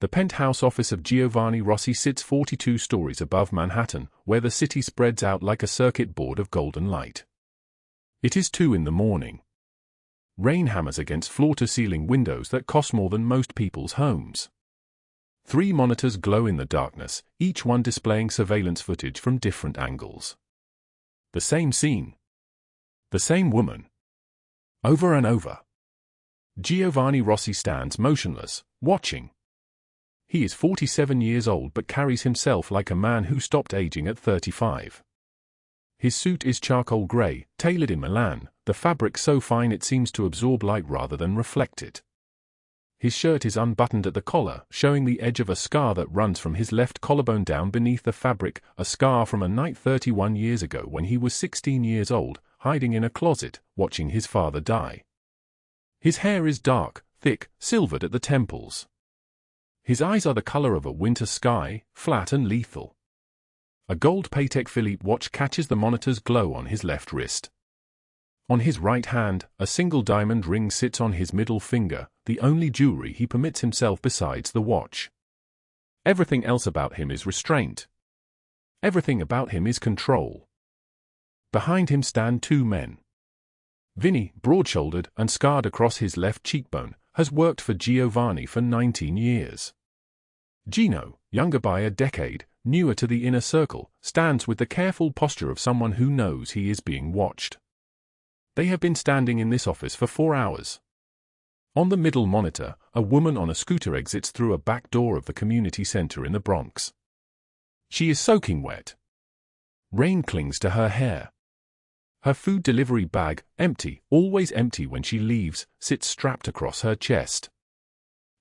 The penthouse office of Giovanni Rossi sits 42 stories above Manhattan, where the city spreads out like a circuit board of golden light. It is 2 in the morning. Rain hammers against floor-to-ceiling windows that cost more than most people's homes. 3 monitors glow in the darkness, each one displaying surveillance footage from different angles. The same scene. The same woman. Over and over. Giovanni Rossi stands motionless, watching. He is 47 years old but carries himself like a man who stopped aging at 35. His suit is charcoal grey, tailored in Milan, the fabric so fine it seems to absorb light rather than reflect it. His shirt is unbuttoned at the collar, showing the edge of a scar that runs from his left collarbone down beneath the fabric, a scar from a night 31 years ago when he was 16 years old, hiding in a closet, watching his father die. His hair is dark, thick, silvered at the temples. His eyes are the color of a winter sky, flat and lethal. A gold Patek Philippe watch catches the monitor's glow on his left wrist. On his right hand, a single diamond ring sits on his middle finger, the only jewelry he permits himself besides the watch. Everything else about him is restraint. Everything about him is control. Behind him stand 2 men. Vinny, broad-shouldered and scarred across his left cheekbone, has worked for Giovanni for 19 years. Gino, younger by a decade, newer to the inner circle, stands with the careful posture of someone who knows he is being watched. They have been standing in this office for 4 hours. On the middle monitor, a woman on a scooter exits through a back door of the community center in the Bronx. She is soaking wet. Rain clings to her hair. Her food delivery bag, empty, always empty when she leaves, sits strapped across her chest.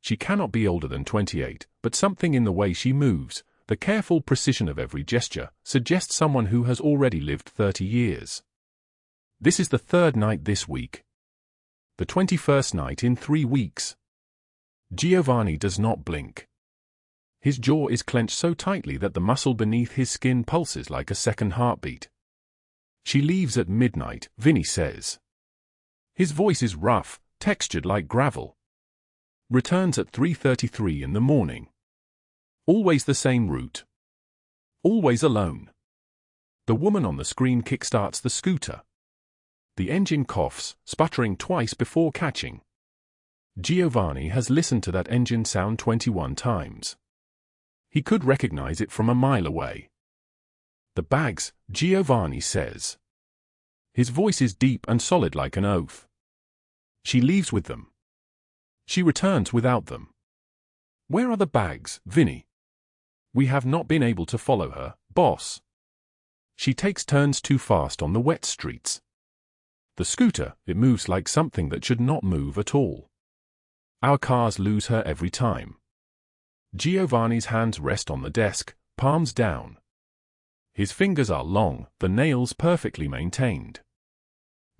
She cannot be older than 28, but something in the way she moves, the careful precision of every gesture, suggests someone who has already lived 30 years. This is the 3rd night this week. The 21st night in 3 weeks. Giovanni does not blink. His jaw is clenched so tightly that the muscle beneath his skin pulses like a second heartbeat. She leaves at midnight, Vinny says. His voice is rough, textured like gravel. Returns at 3:33 in the morning. Always the same route. Always alone. The woman on the screen kickstarts the scooter. The engine coughs, sputtering twice before catching. Giovanni has listened to that engine sound 21 times. He could recognize it from a mile away. The bags, Giovanni says. His voice is deep and solid like an oath. She leaves with them. She returns without them. Where are the bags, Vinny? We have not been able to follow her, boss. She takes turns too fast on the wet streets. The scooter, it moves like something that should not move at all. Our cars lose her every time. Giovanni's hands rest on the desk, palms down. His fingers are long, the nails perfectly maintained.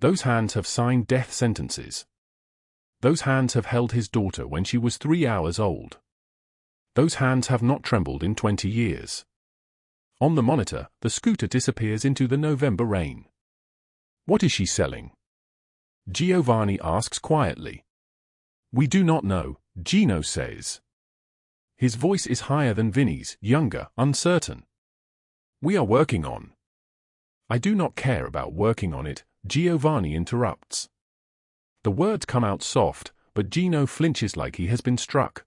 Those hands have signed death sentences. Those hands have held his daughter when she was 3 hours old. Those hands have not trembled in 20 years. On the monitor, the scooter disappears into the November rain. What is she selling? Giovanni asks quietly. We do not know, Gino says. His voice is higher than Vinny's, younger, uncertain. We are working on. I do not care about working on it, Giovanni interrupts. The words come out soft, but Gino flinches like he has been struck.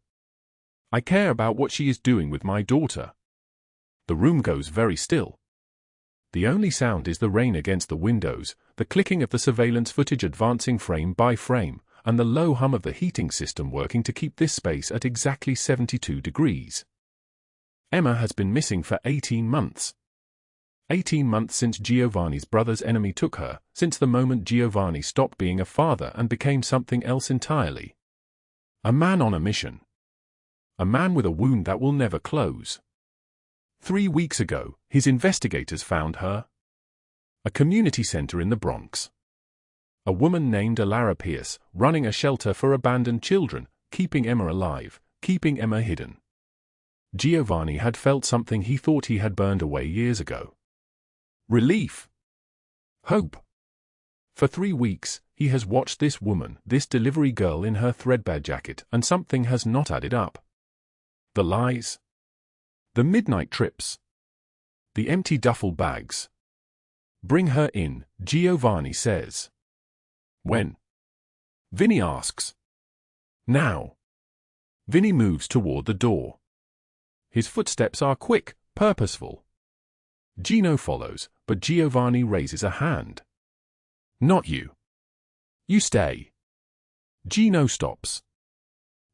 I care about what she is doing with my daughter. The room goes very still. The only sound is the rain against the windows, the clicking of the surveillance footage advancing frame by frame, and the low hum of the heating system working to keep this space at exactly 72 degrees. Emma has been missing for 18 months. 18 months since Giovanni's brother's enemy took her, since the moment Giovanni stopped being a father and became something else entirely. A man on a mission. A man with a wound that will never close. 3 weeks ago, his investigators found her. A community center in the Bronx. A woman named Allara Pierce, running a shelter for abandoned children, keeping Emma alive, keeping Emma hidden. Giovanni had felt something he thought he had burned away years ago. Relief. Hope. For 3 weeks, he has watched this woman, this delivery girl in her threadbare jacket, and something has not added up. The lies. The midnight trips. The empty duffel bags. Bring her in, Giovanni says. When? Vinny asks. Now. Vinny moves toward the door. His footsteps are quick, purposeful. Gino follows, but Giovanni raises a hand. Not you. You stay. Gino stops.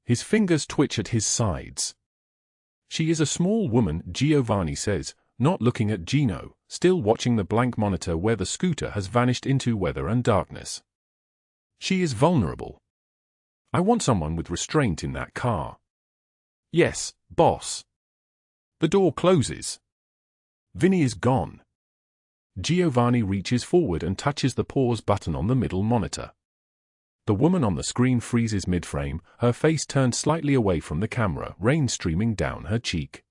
His fingers twitch at his sides. She is a small woman, Giovanni says, not looking at Gino, still watching the blank monitor where the scooter has vanished into weather and darkness. She is vulnerable. I want someone with restraint in that car. Yes, boss. The door closes. Vinny is gone. Giovanni reaches forward and touches the pause button on the middle monitor. The woman on the screen freezes mid-frame, her face turned slightly away from the camera, rain streaming down her cheek.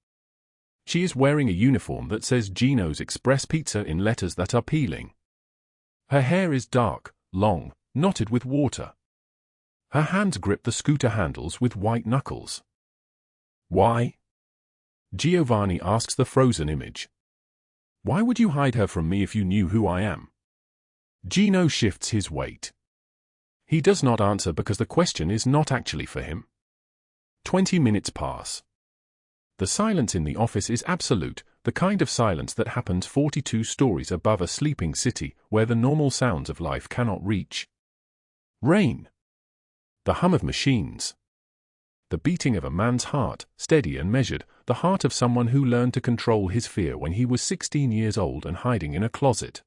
She is wearing a uniform that says Gino's Express Pizza in letters that are peeling. Her hair is dark, long, knotted with water. Her hands grip the scooter handles with white knuckles. Why? Giovanni asks the frozen image. Why would you hide her from me if you knew who I am? Gino shifts his weight. He does not answer because the question is not actually for him. 20 minutes pass. The silence in the office is absolute, the kind of silence that happens 42 stories above a sleeping city where the normal sounds of life cannot reach. Rain. The hum of machines. The beating of a man's heart, steady and measured, the heart of someone who learned to control his fear when he was 16 years old and hiding in a closet.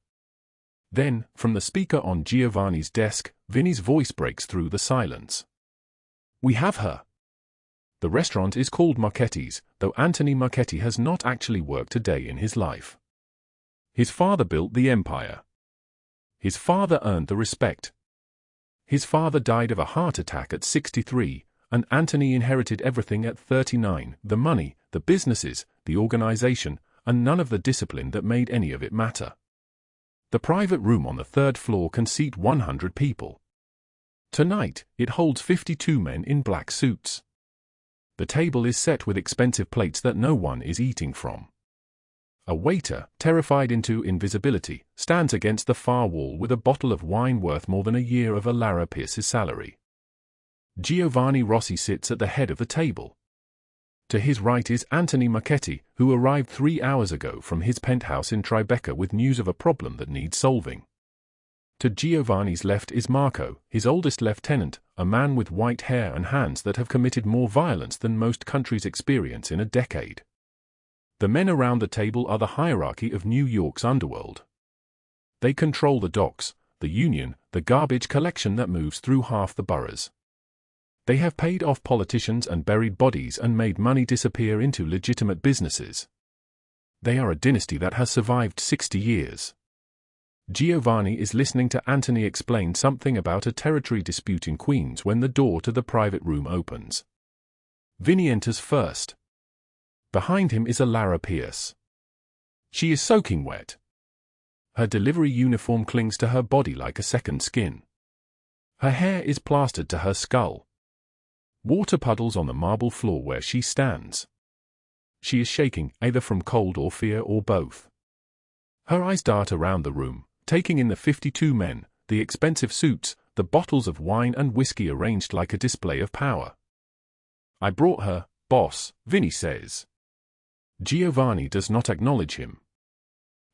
Then, from the speaker on Giovanni's desk, Vinny's voice breaks through the silence. We have her. The restaurant is called Marchetti's, though Anthony Marchetti has not actually worked a day in his life. His father built the empire. His father earned the respect. His father died of a heart attack at 63, and Anthony inherited everything at 39, the money, the businesses, the organization, and none of the discipline that made any of it matter. The private room on the third floor can seat 100 people. Tonight, it holds 52 men in black suits. The table is set with expensive plates that no one is eating from. A waiter, terrified into invisibility, stands against the far wall with a bottle of wine worth more than a year of Allara Pierce's salary. Giovanni Rossi sits at the head of the table. To his right is Anthony Marchetti, who arrived 3 hours ago from his penthouse in Tribeca with news of a problem that needs solving. To Giovanni's left is Marco, his oldest lieutenant, a man with white hair and hands that have committed more violence than most countries experience in a decade. The men around the table are the hierarchy of New York's underworld. They control the docks, the union, the garbage collection that moves through half the boroughs. They have paid off politicians and buried bodies and made money disappear into legitimate businesses. They are a dynasty that has survived 60 years. Giovanni is listening to Anthony explain something about a territory dispute in Queens when the door to the private room opens. Vinny enters first. Behind him is Allara Pierce. She is soaking wet. Her delivery uniform clings to her body like a second skin. Her hair is plastered to her skull. Water puddles on the marble floor where she stands. She is shaking, either from cold or fear or both. Her eyes dart around the room, taking in the 52 men, the expensive suits, the bottles of wine and whiskey arranged like a display of power. I brought her, boss, Vinny says. Giovanni does not acknowledge him.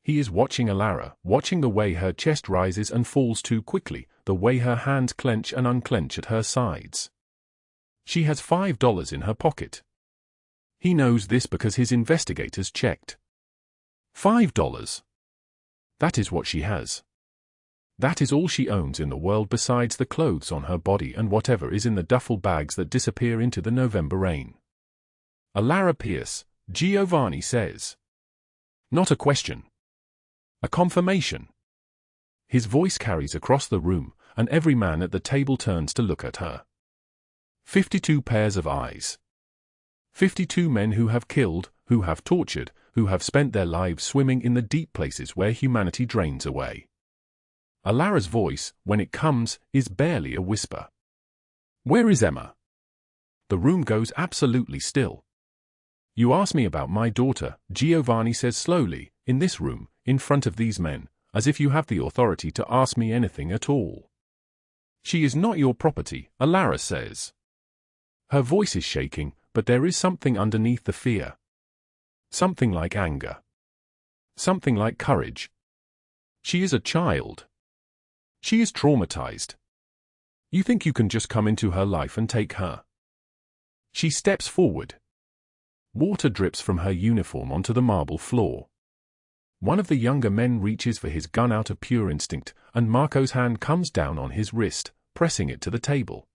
He is watching Allara, watching the way her chest rises and falls too quickly, the way her hands clench and unclench at her sides. She has $5 in her pocket. He knows this because his investigators checked. $5. That is what she has. That is all she owns in the world besides the clothes on her body and whatever is in the duffel bags that disappear into the November rain. Allara Pierce, Giovanni says. Not a question. A confirmation. His voice carries across the room, and every man at the table turns to look at her. 52 pairs of eyes. 52 men who have killed, who have tortured, who have spent their lives swimming in the deep places where humanity drains away. Allara's voice, when it comes, is barely a whisper. Where is Emma? The room goes absolutely still. You ask me about my daughter, Giovanni says slowly, in this room, in front of these men, as if you have the authority to ask me anything at all. She is not your property, Allara says. Her voice is shaking, but there is something underneath the fear. Something like anger. Something like courage. She is a child. She is traumatized. You think you can just come into her life and take her? She steps forward. Water drips from her uniform onto the marble floor. One of the younger men reaches for his gun out of pure instinct, and Marco's hand comes down on his wrist, pressing it to the table.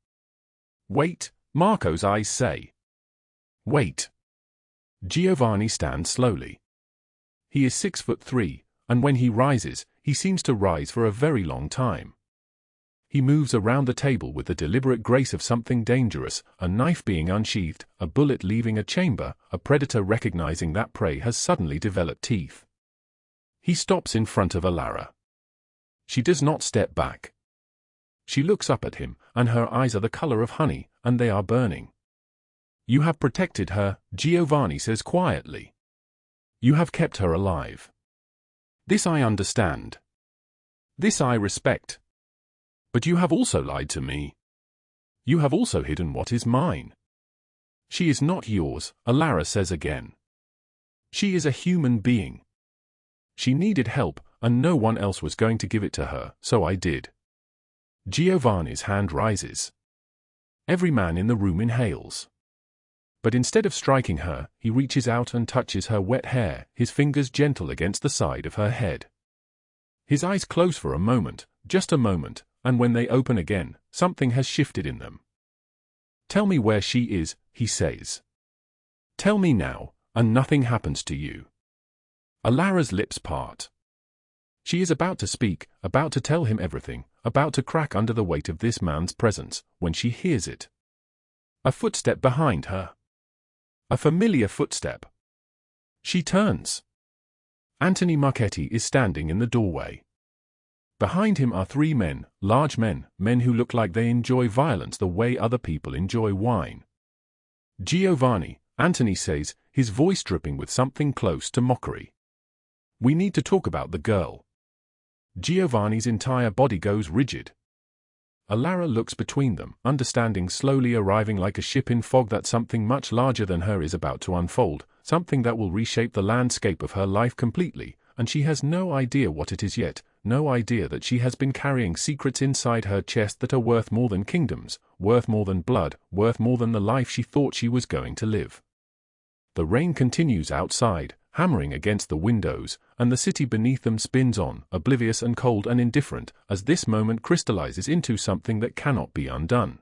Wait, Marco's eyes say. Wait. Giovanni stands slowly. He is 6'3", and when he rises, he seems to rise for a very long time. He moves around the table with the deliberate grace of something dangerous, a knife being unsheathed, a bullet leaving a chamber, a predator recognizing that prey has suddenly developed teeth. He stops in front of Allara. She does not step back. She looks up at him, and her eyes are the color of honey, and they are burning. You have protected her, Giovanni says quietly. You have kept her alive. This I understand. This I respect. But you have also lied to me. You have also hidden what is mine. She is not yours, Allara says again. She is a human being. She needed help, and no one else was going to give it to her, so I did. Giovanni's hand rises. Every man in the room inhales. But instead of striking her, he reaches out and touches her wet hair, his fingers gentle against the side of her head. His eyes close for a moment, just a moment, and when they open again, something has shifted in them. Tell me where she is, he says. Tell me now, and nothing happens to you. Allara's lips part. She is about to speak, about to tell him everything, about to crack under the weight of this man's presence, when she hears it. A footstep behind her. A familiar footstep. She turns. Anthony Marchetti is standing in the doorway. Behind him are three men, large men, men who look like they enjoy violence the way other people enjoy wine. Giovanni, Anthony says, his voice dripping with something close to mockery. We need to talk about the girl. Giovanni's entire body goes rigid. Allara looks between them, understanding slowly arriving like a ship in fog that something much larger than her is about to unfold, something that will reshape the landscape of her life completely, and she has no idea what it is yet, no idea that she has been carrying secrets inside her chest that are worth more than kingdoms, worth more than blood, worth more than the life she thought she was going to live. The rain continues outside, hammering against the windows, and the city beneath them spins on, oblivious and cold and indifferent, as this moment crystallizes into something that cannot be undone.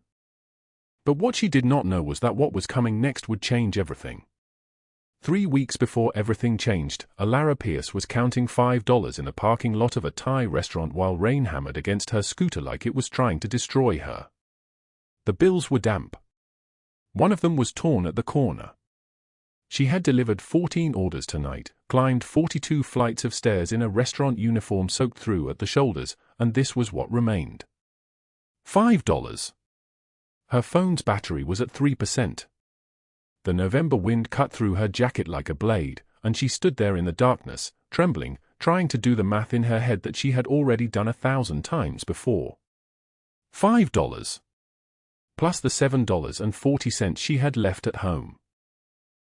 But what she did not know was that what was coming next would change everything. 3 weeks before everything changed, Allara Pierce was counting $5 in a parking lot of a Thai restaurant while rain hammered against her scooter like it was trying to destroy her. The bills were damp. One of them was torn at the corner. She had delivered 14 orders tonight, climbed 42 flights of stairs in a restaurant uniform soaked through at the shoulders, and this was what remained. $5. Her phone's battery was at 3%. The November wind cut through her jacket like a blade, and she stood there in the darkness, trembling, trying to do the math in her head that she had already done 1,000 times before. $5. Plus the $7.40 she had left at home.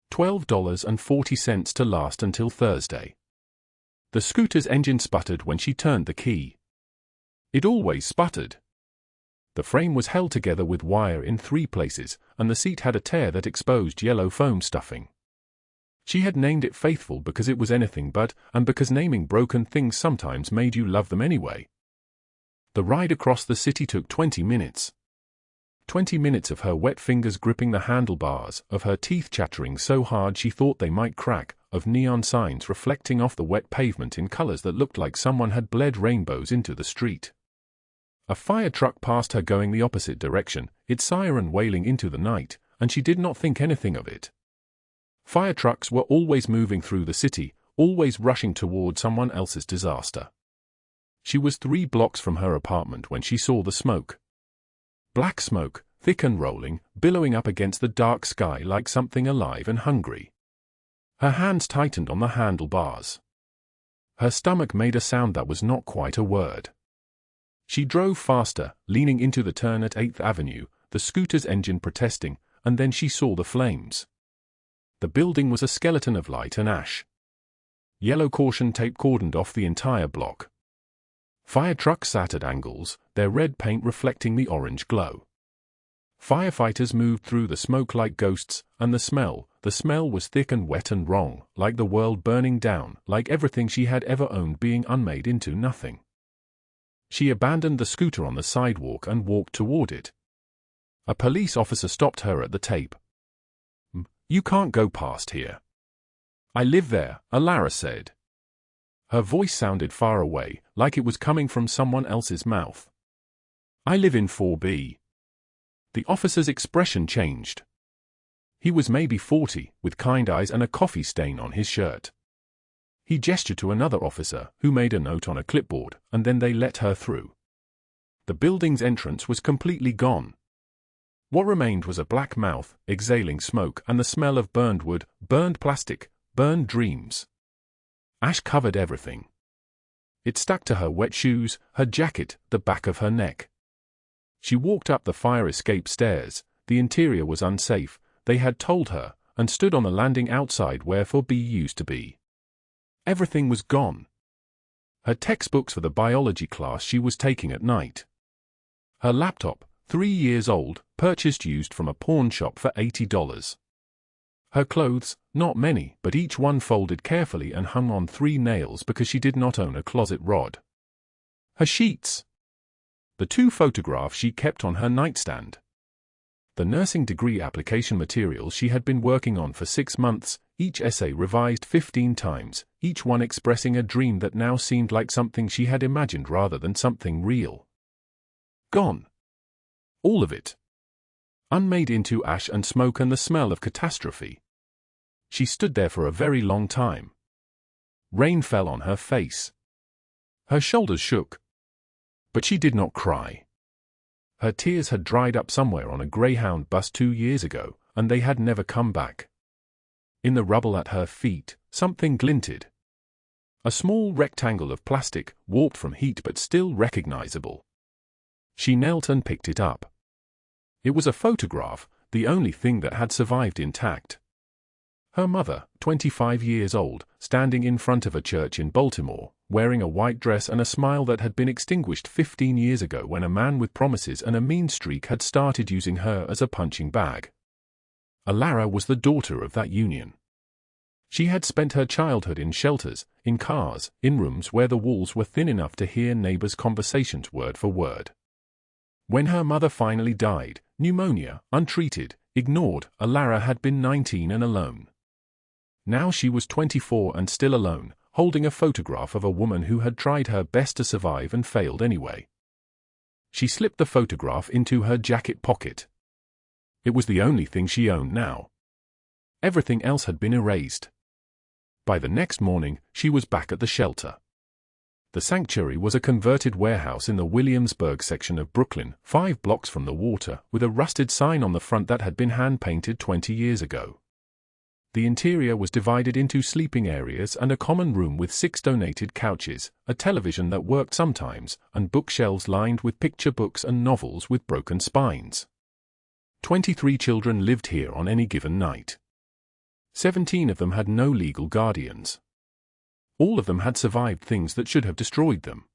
$12.40 to last until Thursday. The scooter's engine sputtered when she turned the key. It always sputtered. The frame was held together with wire in 3 places, and the seat had a tear that exposed yellow foam stuffing. She had named it Faithful because it was anything but, and because naming broken things sometimes made you love them anyway. The ride across the city took 20 minutes. 20 minutes of her wet fingers gripping the handlebars, of her teeth chattering so hard she thought they might crack, of neon signs reflecting off the wet pavement in colors that looked like someone had bled rainbows into the street. A fire truck passed her going the opposite direction, its siren wailing into the night, and she did not think anything of it. Fire trucks were always moving through the city, always rushing toward someone else's disaster. She was 3 blocks from her apartment when she saw the smoke. Black smoke, thick and rolling, billowing up against the dark sky like something alive and hungry. Her hands tightened on the handlebars. Her stomach made a sound that was not quite a word. She drove faster, leaning into the turn at 8th Avenue, the scooter's engine protesting, and then she saw the flames. The building was a skeleton of light and ash. Yellow caution tape cordoned off the entire block. Fire trucks sat at angles, their red paint reflecting the orange glow. Firefighters moved through the smoke like ghosts, and the smell was thick and wet and wrong, like the world burning down, like everything she had ever owned being unmade into nothing. She abandoned the scooter on the sidewalk and walked toward it. A police officer stopped her at the tape. "You can't go past here." "I live there," Allara said. Her voice sounded far away, like it was coming from someone else's mouth. "I live in 4B. The officer's expression changed. He was maybe 40, with kind eyes and a coffee stain on his shirt. He gestured to another officer, who made a note on a clipboard, and then they let her through. The building's entrance was completely gone. What remained was a black mouth, exhaling smoke, and the smell of burned wood, burned plastic, burned dreams. Ash covered everything. It stuck to her wet shoes, her jacket, the back of her neck. She walked up the fire escape stairs. The interior was unsafe, they had told her, and stood on the landing outside where 4B used to be. Everything was gone. Her textbooks for the biology class she was taking at night. Her laptop, 3 years old, purchased used from a pawn shop for $80. Her clothes, not many, but each one folded carefully and hung on 3 nails because she did not own a closet rod. Her sheets. The 2 photographs she kept on her nightstand. The nursing degree application materials she had been working on for 6 months, each essay revised 15 times, each one expressing a dream that now seemed like something she had imagined rather than something real. Gone. All of it. Unmade into ash and smoke and the smell of catastrophe. She stood there for a very long time. Rain fell on her face. Her shoulders shook. But she did not cry. Her tears had dried up somewhere on a Greyhound bus 2 years ago, and they had never come back. In the rubble at her feet, something glinted. A small rectangle of plastic, warped from heat but still recognizable. She knelt and picked it up. It was a photograph, the only thing that had survived intact. Her mother, 25 years old, standing in front of a church in Baltimore, wearing a white dress and a smile that had been extinguished 15 years ago when a man with promises and a mean streak had started using her as a punching bag. Allara was the daughter of that union. She had spent her childhood in shelters, in cars, in rooms where the walls were thin enough to hear neighbors' conversations word for word. When her mother finally died, pneumonia, untreated, ignored, Allara had been 19 and alone. Now she was 24 and still alone, holding a photograph of a woman who had tried her best to survive and failed anyway. She slipped the photograph into her jacket pocket. It was the only thing she owned now. Everything else had been erased. By the next morning, she was back at the shelter. The sanctuary was a converted warehouse in the Williamsburg section of Brooklyn, 5 blocks from the water, with a rusted sign on the front that had been hand-painted 20 years ago. The interior was divided into sleeping areas and a common room with 6 donated couches, a television that worked sometimes, and bookshelves lined with picture books and novels with broken spines. 23 children lived here on any given night. 17 of them had no legal guardians. All of them had survived things that should have destroyed them.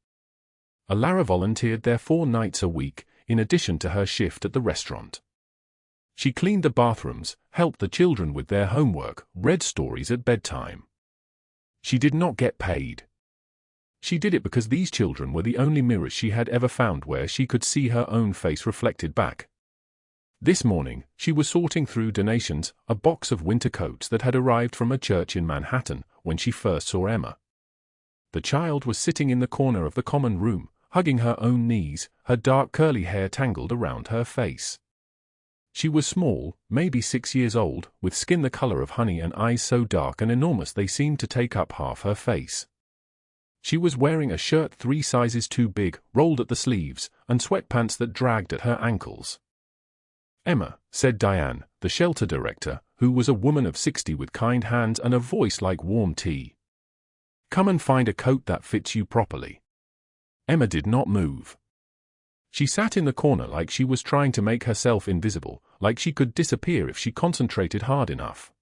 Allara volunteered there 4 nights a week, in addition to her shift at the restaurant. She cleaned the bathrooms, helped the children with their homework, read stories at bedtime. She did not get paid. She did it because these children were the only mirrors she had ever found where she could see her own face reflected back. This morning, she was sorting through donations, a box of winter coats that had arrived from a church in Manhattan, when she first saw Emma. The child was sitting in the corner of the common room, hugging her own knees, her dark curly hair tangled around her face. She was small, maybe 6 years old, with skin the color of honey and eyes so dark and enormous they seemed to take up half her face. She was wearing a shirt 3 sizes too big, rolled at the sleeves, and sweatpants that dragged at her ankles. "Emma," said Diane, the shelter director, who was a woman of 60 with kind hands and a voice like warm tea. "Come and find a coat that fits you properly." Emma did not move. She sat in the corner like she was trying to make herself invisible, like she could disappear if she concentrated hard enough.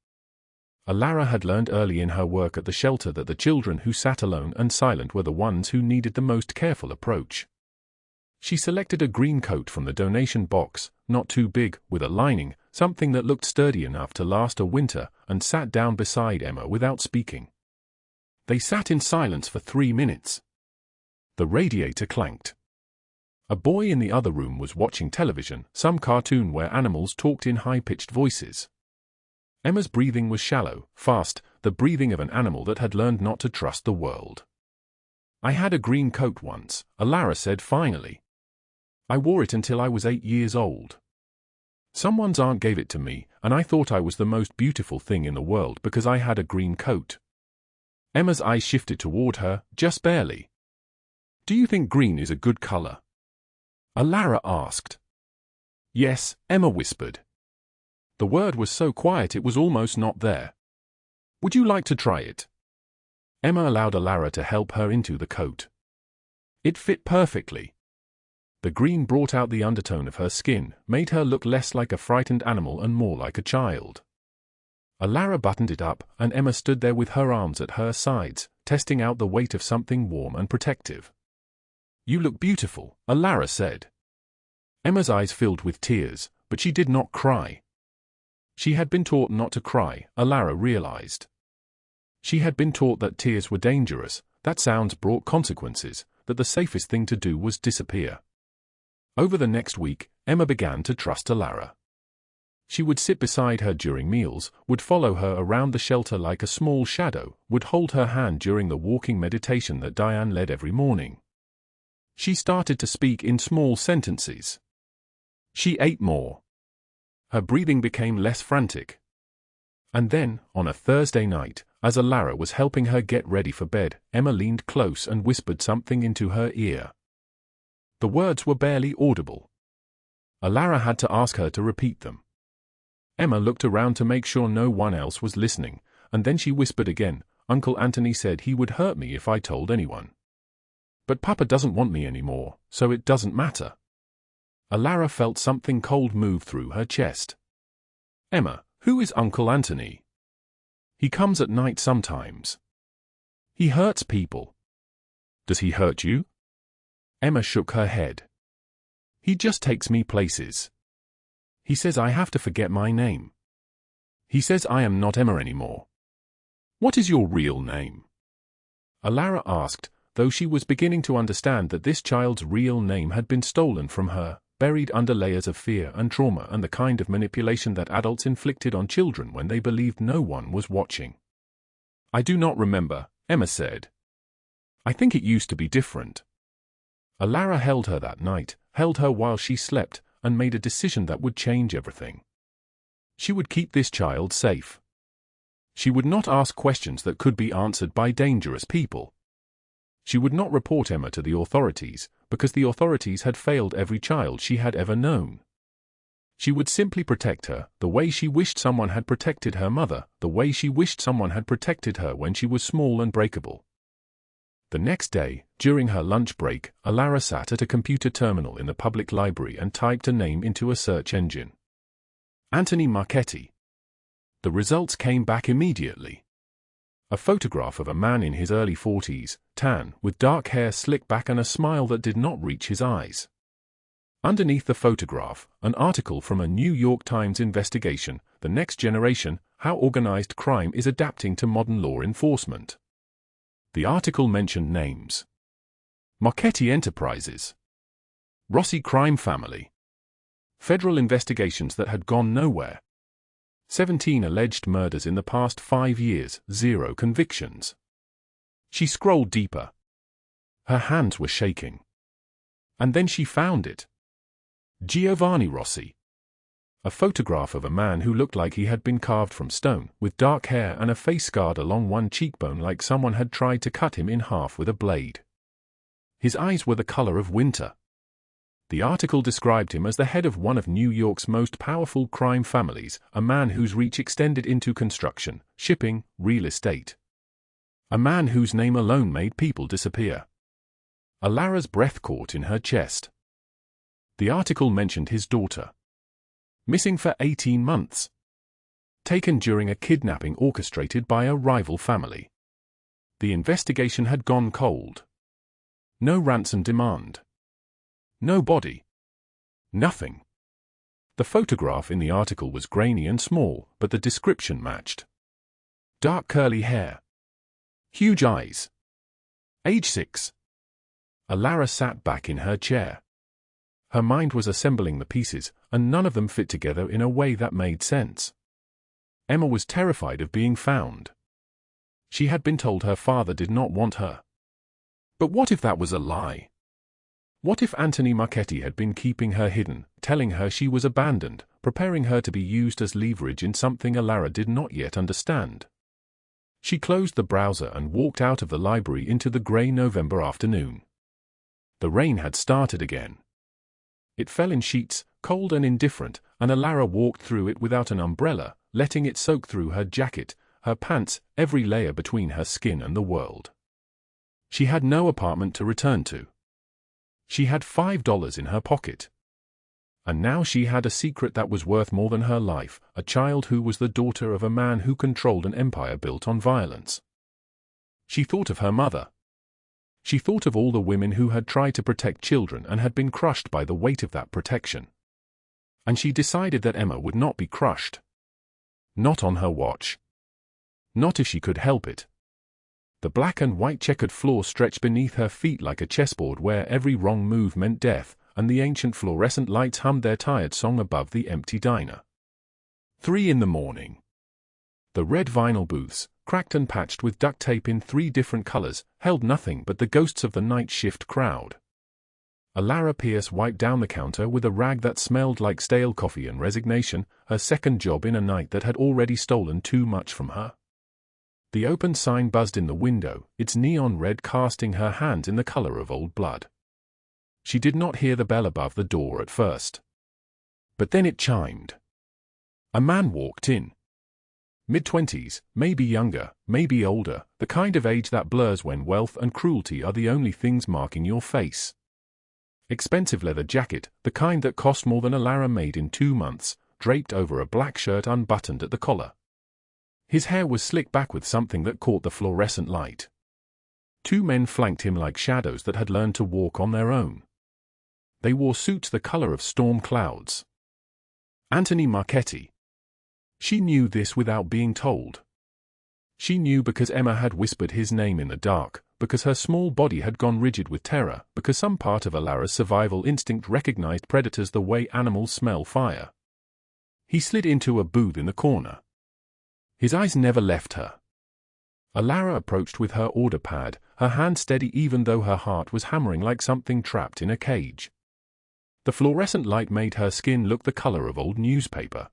Allara had learned early in her work at the shelter that the children who sat alone and silent were the ones who needed the most careful approach. She selected a green coat from the donation box, not too big, with a lining, something that looked sturdy enough to last a winter, and sat down beside Emma without speaking. They sat in silence for 3 minutes. The radiator clanked. A boy in the other room was watching television, some cartoon where animals talked in high-pitched voices. Emma's breathing was shallow, fast, the breathing of an animal that had learned not to trust the world. "I had a green coat once," Allara said finally. "I wore it until I was 8 years old. Someone's aunt gave it to me, and I thought I was the most beautiful thing in the world because I had a green coat." Emma's eyes shifted toward her, just barely. "Do you think green is a good color?" Allara asked. "Yes," Emma whispered. The word was so quiet it was almost not there. "Would you like to try it?" Emma allowed Allara to help her into the coat. It fit perfectly. The green brought out the undertone of her skin, made her look less like a frightened animal and more like a child. Allara buttoned it up, and Emma stood there with her arms at her sides, testing out the weight of something warm and protective. "You look beautiful," Allara said. Emma's eyes filled with tears, but she did not cry. She had been taught not to cry, Allara realized. She had been taught that tears were dangerous, that sounds brought consequences, that the safest thing to do was disappear. Over the next week, Emma began to trust Allara. She would sit beside her during meals, would follow her around the shelter like a small shadow, would hold her hand during the walking meditation that Diane led every morning. She started to speak in small sentences. She ate more. Her breathing became less frantic. And then, on a Thursday night, as Allara was helping her get ready for bed, Emma leaned close and whispered something into her ear. The words were barely audible. Allara had to ask her to repeat them. Emma looked around to make sure no one else was listening, and then she whispered again, "Uncle Anthony said he would hurt me if I told anyone. But Papa doesn't want me anymore, so it doesn't matter." Allara felt something cold move through her chest. "Emma, who is Uncle Anthony?" "He comes at night sometimes." "He hurts people." "Does he hurt you?" Emma shook her head. "He just takes me places. He says I have to forget my name. He says I am not Emma anymore." "What is your real name?" Allara asked, though she was beginning to understand that this child's real name had been stolen from her, buried under layers of fear and trauma and the kind of manipulation that adults inflicted on children when they believed no one was watching. "I do not remember," Emma said. "I think it used to be different." Allara held her that night, held her while she slept, and made a decision that would change everything. She would keep this child safe. She would not ask questions that could be answered by dangerous people. She would not report Emma to the authorities, because the authorities had failed every child she had ever known. She would simply protect her, the way she wished someone had protected her mother, the way she wished someone had protected her when she was small and breakable. The next day, during her lunch break, Allara sat at a computer terminal in the public library and typed a name into a search engine. Anthony Marchetti. The results came back immediately. A photograph of a man in his early 40s, tan, with dark hair slicked back and a smile that did not reach his eyes. Underneath the photograph, an article from a New York Times investigation, "The Next Generation, How Organized Crime is Adapting to Modern Law Enforcement." The article mentioned names. Marchetti Enterprises. Rossi crime family. Federal investigations that had gone nowhere. 17 alleged murders in the past 5 years, 0 convictions. She scrolled deeper. Her hands were shaking. And then she found it. Giovanni Rossi. A photograph of a man who looked like he had been carved from stone, with dark hair and a face scarred along one cheekbone like someone had tried to cut him in half with a blade. His eyes were the color of winter. The article described him as the head of one of New York's most powerful crime families, a man whose reach extended into construction, shipping, real estate. A man whose name alone made people disappear. Allara's breath caught in her chest. The article mentioned his daughter. Missing for 18 months. Taken during a kidnapping orchestrated by a rival family. The investigation had gone cold. No ransom demand. No body. Nothing. The photograph in the article was grainy and small, but the description matched. Dark curly hair. Huge eyes. Age 6. Allara sat back in her chair. Her mind was assembling the pieces, and none of them fit together in a way that made sense. Emma was terrified of being found. She had been told her father did not want her. But what if that was a lie? What if Anthony Marchetti had been keeping her hidden, telling her she was abandoned, preparing her to be used as leverage in something Allara did not yet understand? She closed the browser and walked out of the library into the grey November afternoon. The rain had started again. It fell in sheets, cold and indifferent, and Allara walked through it without an umbrella, letting it soak through her jacket, her pants, every layer between her skin and the world. She had no apartment to return to. She had $5 in her pocket. And now she had a secret that was worth more than her life, a child who was the daughter of a man who controlled an empire built on violence. She thought of her mother. She thought of all the women who had tried to protect children and had been crushed by the weight of that protection. And she decided that Emma would not be crushed. Not on her watch. Not if she could help it. The black and white checkered floor stretched beneath her feet like a chessboard where every wrong move meant death, and the ancient fluorescent lights hummed their tired song above the empty diner. 3 in the morning. The red vinyl booths, cracked and patched with duct tape in 3 different colors, held nothing but the ghosts of the night shift crowd. Allara Pierce wiped down the counter with a rag that smelled like stale coffee and resignation, her second job in a night that had already stolen too much from her. The open sign buzzed in the window, its neon red casting her hands in the color of old blood. She did not hear the bell above the door at first. But then it chimed. A man walked in. Mid-20s, maybe younger, maybe older, the kind of age that blurs when wealth and cruelty are the only things marking your face. Expensive leather jacket, the kind that cost more than Allara made in 2 months, draped over a black shirt unbuttoned at the collar. His hair was slicked back with something that caught the fluorescent light. 2 men flanked him like shadows that had learned to walk on their own. They wore suits the color of storm clouds. Anthony Marchetti. She knew this without being told. She knew because Emma had whispered his name in the dark, because her small body had gone rigid with terror, because some part of Allara's survival instinct recognized predators the way animals smell fire. He slid into a booth in the corner. His eyes never left her. Allara approached with her order pad, her hand steady even though her heart was hammering like something trapped in a cage. The fluorescent light made her skin look the color of old newspaper.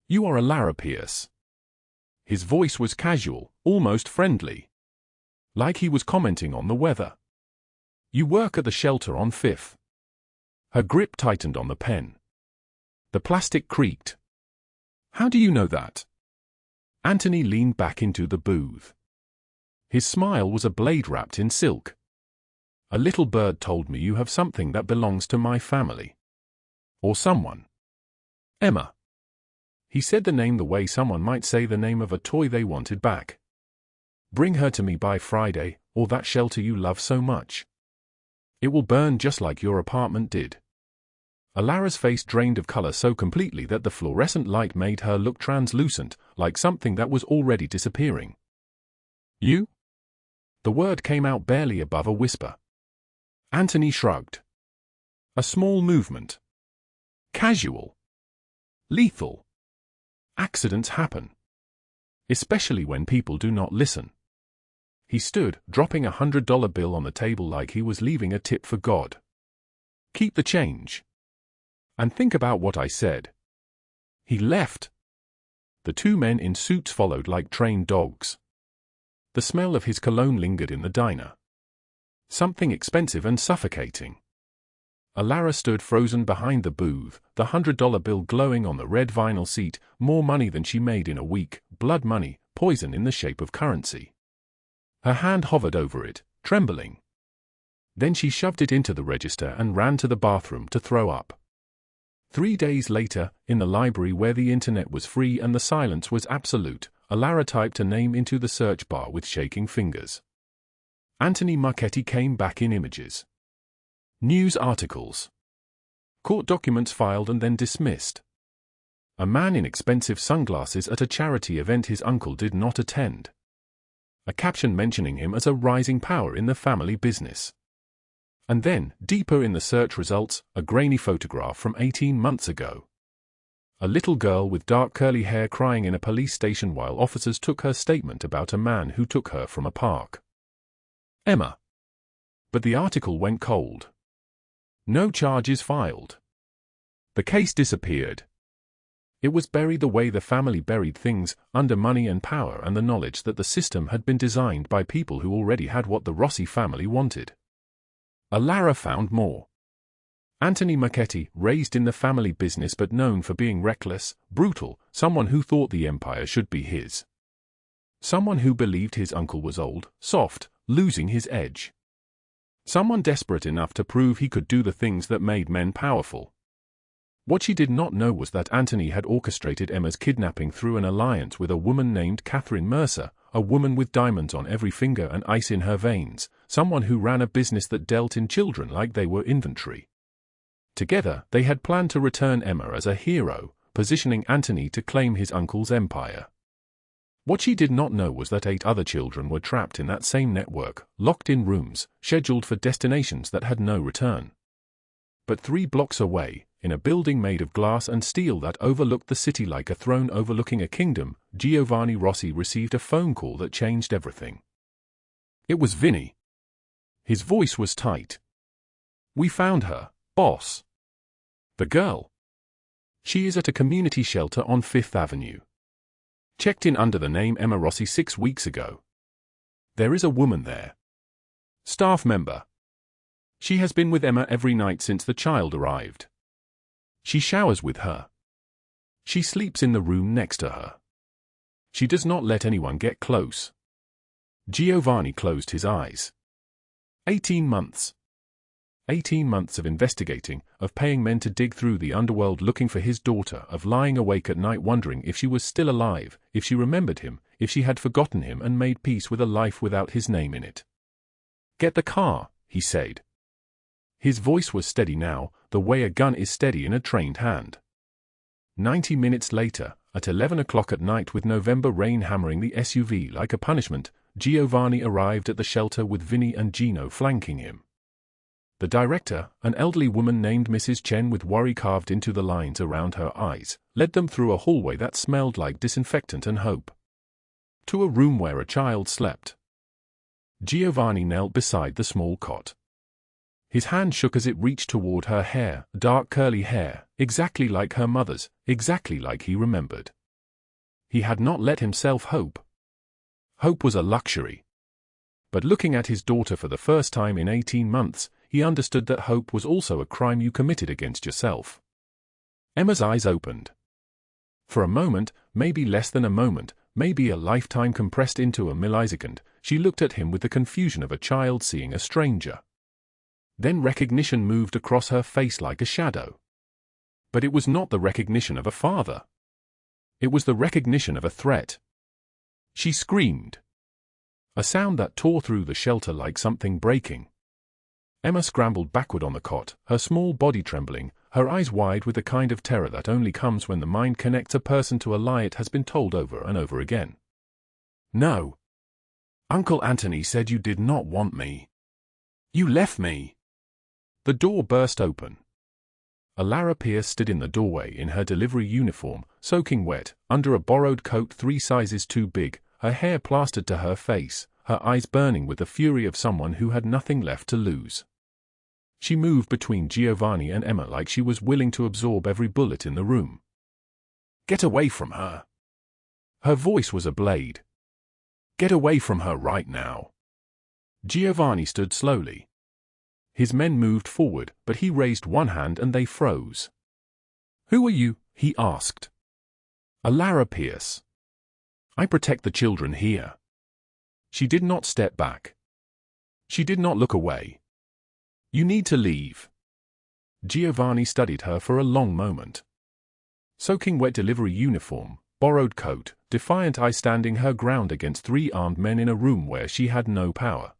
"You are Allara Pierce." His voice was casual, almost friendly. Like he was commenting on the weather. "You work at the shelter on 5th. Her grip tightened on the pen. The plastic creaked. "How do you know that?" Anthony leaned back into the booth. His smile was a blade wrapped in silk. "A little bird told me you have something that belongs to my family. Or someone. Emma." He said the name the way someone might say the name of a toy they wanted back. "Bring her to me by Friday, or that shelter you love so much. It will burn just like your apartment did." Allara's face drained of color so completely that the fluorescent light made her look translucent, like something that was already disappearing. "You?" The word came out barely above a whisper. Anthony shrugged. A small movement. Casual. Lethal. Accidents happen. Especially when people do not listen. He stood, dropping a $100 bill on the table like he was leaving a tip for God. "Keep the change. And think about what I said." He left. The 2 men in suits followed like trained dogs. The smell of his cologne lingered in the diner. Something expensive and suffocating. Allara stood frozen behind the booth, the $100 bill glowing on the red vinyl seat, more money than she made in a week, blood money, poison in the shape of currency. Her hand hovered over it, trembling. Then she shoved it into the register and ran to the bathroom to throw up. 3 days later, in the library where the internet was free and the silence was absolute, Allara typed a name into the search bar with shaking fingers. Anthony Marchetti came back in images. News articles. Court documents filed and then dismissed. A man in expensive sunglasses at a charity event his uncle did not attend. A caption mentioning him as a rising power in the family business. And then, deeper in the search results, a grainy photograph from 18 months ago. A little girl with dark curly hair crying in a police station while officers took her statement about a man who took her from a park. Emma. But the article went cold. No charges filed. The case disappeared. It was buried the way the family buried things, under money and power and the knowledge that the system had been designed by people who already had what the Rossi family wanted. Allara found more. Anthony Marchetti, raised in the family business but known for being reckless, brutal, someone who thought the empire should be his. Someone who believed his uncle was old, soft, losing his edge. Someone desperate enough to prove he could do the things that made men powerful. What she did not know was that Anthony had orchestrated Emma's kidnapping through an alliance with a woman named Catherine Mercer, a woman with diamonds on every finger and ice in her veins, someone who ran a business that dealt in children like they were inventory. Together, they had planned to return Emma as a hero, positioning Anthony to claim his uncle's empire. What she did not know was that 8 other children were trapped in that same network, locked in rooms, scheduled for destinations that had no return. But 3 blocks away, in a building made of glass and steel that overlooked the city like a throne overlooking a kingdom, Giovanni Rossi received a phone call that changed everything. It was Vinny. His voice was tight. "We found her, boss." "The girl?" "She is at a community shelter on 5th Avenue. Checked in under the name Emma Rossi 6 weeks ago. There is a woman there. Staff member. She has been with Emma every night since the child arrived. She showers with her. She sleeps in the room next to her. She does not let anyone get close." Giovanni closed his eyes. 18 months. 18 months of investigating, of paying men to dig through the underworld looking for his daughter, of lying awake at night wondering if she was still alive, if she remembered him, if she had forgotten him and made peace with a life without his name in it. "Get the car," he said. His voice was steady now, the way a gun is steady in a trained hand. 90 minutes later, at 11 o'clock at night with November rain hammering the SUV like a punishment, Giovanni arrived at the shelter with Vinny and Gino flanking him. The director, an elderly woman named Mrs. Chen with worry carved into the lines around her eyes, led them through a hallway that smelled like disinfectant and hope. To a room where a child slept. Giovanni knelt beside the small cot. His hand shook as it reached toward her hair, dark curly hair, exactly like her mother's, exactly like he remembered. He had not let himself hope. Hope was a luxury. But looking at his daughter for the first time in 18 months, he understood that hope was also a crime you committed against yourself. Emma's eyes opened. For a moment, maybe less than a moment, maybe a lifetime compressed into a millisecond, she looked at him with the confusion of a child seeing a stranger. Then recognition moved across her face like a shadow. But it was not the recognition of a father. It was the recognition of a threat. She screamed. A sound that tore through the shelter like something breaking. Emma scrambled backward on the cot, her small body trembling, her eyes wide with the kind of terror that only comes when the mind connects a person to a lie it has been told over and over again. "No. Uncle Anthony said you did not want me. You left me." The door burst open. Allara Pierce stood in the doorway in her delivery uniform, soaking wet, under a borrowed coat 3 sizes too big, her hair plastered to her face, her eyes burning with the fury of someone who had nothing left to lose. She moved between Giovanni and Emma like she was willing to absorb every bullet in the room. "Get away from her." Her voice was a blade. "Get away from her right now." Giovanni stood slowly. His men moved forward, but he raised one hand and they froze. "Who are you?" he asked. "Allara Pierce. I protect the children here." She did not step back. She did not look away. "You need to leave." Giovanni studied her for a long moment. Soaking wet delivery uniform, borrowed coat, defiant eye, standing her ground against 3 armed men in a room where she had no power.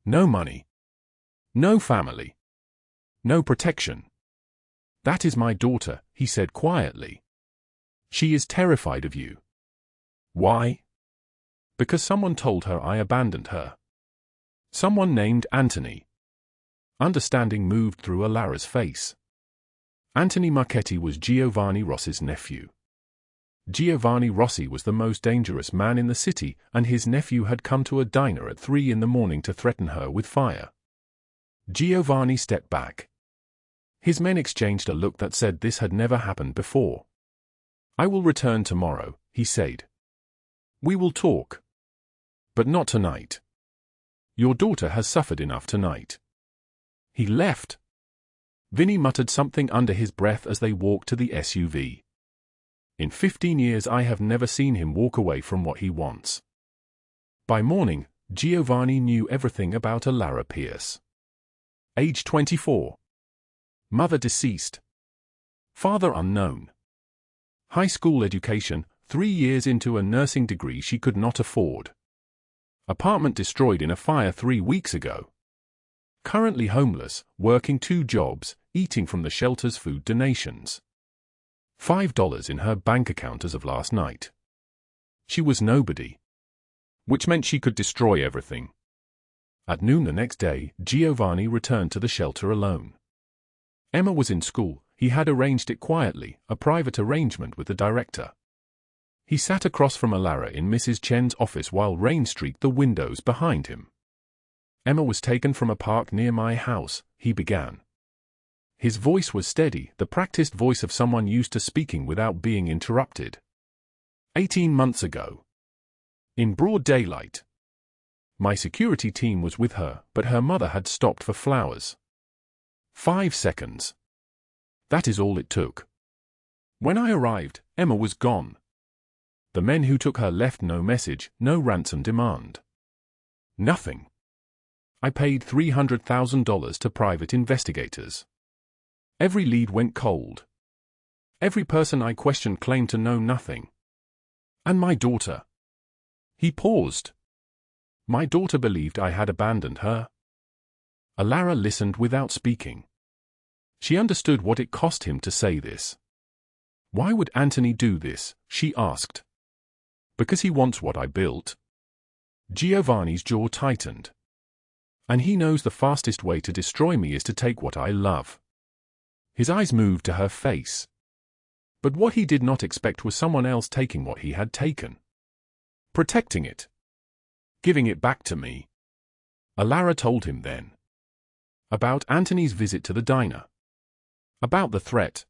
No money. No family. No protection. "That is my daughter," he said quietly. "She is terrified of you." "Why?" "Because someone told her I abandoned her. Someone named Anthony." Understanding moved through Allara's face. Anthony Marchetti was Giovanni Rossi's nephew. Giovanni Rossi was the most dangerous man in the city, and his nephew had come to a diner at 3 in the morning to threaten her with fire. Giovanni stepped back. His men exchanged a look that said this had never happened before. "I will return tomorrow," he said. "We will talk. But not tonight. Your daughter has suffered enough tonight." He left. Vinny muttered something under his breath as they walked to the SUV. In 15 years I have never seen him walk away from what he wants. By morning, Giovanni knew everything about Allara Pierce. Age 24. Mother deceased. Father unknown. High school education, 3 years into a nursing degree she could not afford. Apartment destroyed in a fire 3 weeks ago. Currently homeless, working 2 jobs, eating from the shelter's food donations. $5 in her bank account as of last night. She was nobody. Which meant she could destroy everything. At noon the next day, Giovanni returned to the shelter alone. Emma was in school. He had arranged it quietly, a private arrangement with the director. He sat across from Allara in Mrs. Chen's office while rain streaked the windows behind him. "Emma was taken from a park near my house," he began. His voice was steady, the practiced voice of someone used to speaking without being interrupted. 18 months ago. In broad daylight. My security team was with her, but her mother had stopped for flowers. 5 seconds. That is all it took. When I arrived, Emma was gone. The men who took her left no message, no ransom demand. Nothing. I paid $300,000 to private investigators. Every lead went cold. Every person I questioned claimed to know nothing. And my daughter. He paused. My daughter believed I had abandoned her. Allara listened without speaking. She understood what it cost him to say this. Why would Anthony do this? She asked. Because he wants what I built. Giovanni's jaw tightened. And he knows the fastest way to destroy me is to take what I love. His eyes moved to her face. But what he did not expect was someone else taking what he had taken. Protecting it. Giving it back to me. Allara told him then. About Anthony's visit to the diner. About the threat.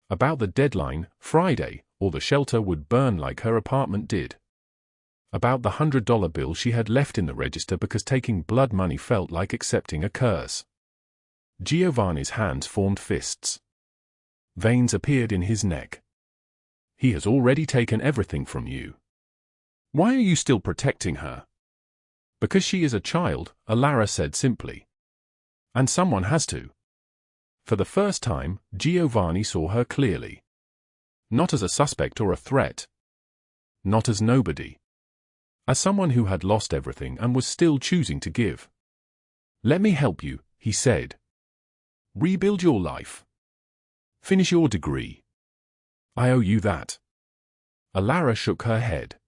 About the deadline, Friday, or the shelter would burn like her apartment did. About the $100 bill she had left in the register because taking blood money felt like accepting a curse. Giovanni's hands formed fists. Veins appeared in his neck. He has already taken everything from you. Why are you still protecting her? Because she is a child, Allara said simply. And someone has to. For the first time, Giovanni saw her clearly. Not as a suspect or a threat. Not as nobody. As someone who had lost everything and was still choosing to give. Let me help you, he said. Rebuild your life. Finish your degree. I owe you that. Allara shook her head.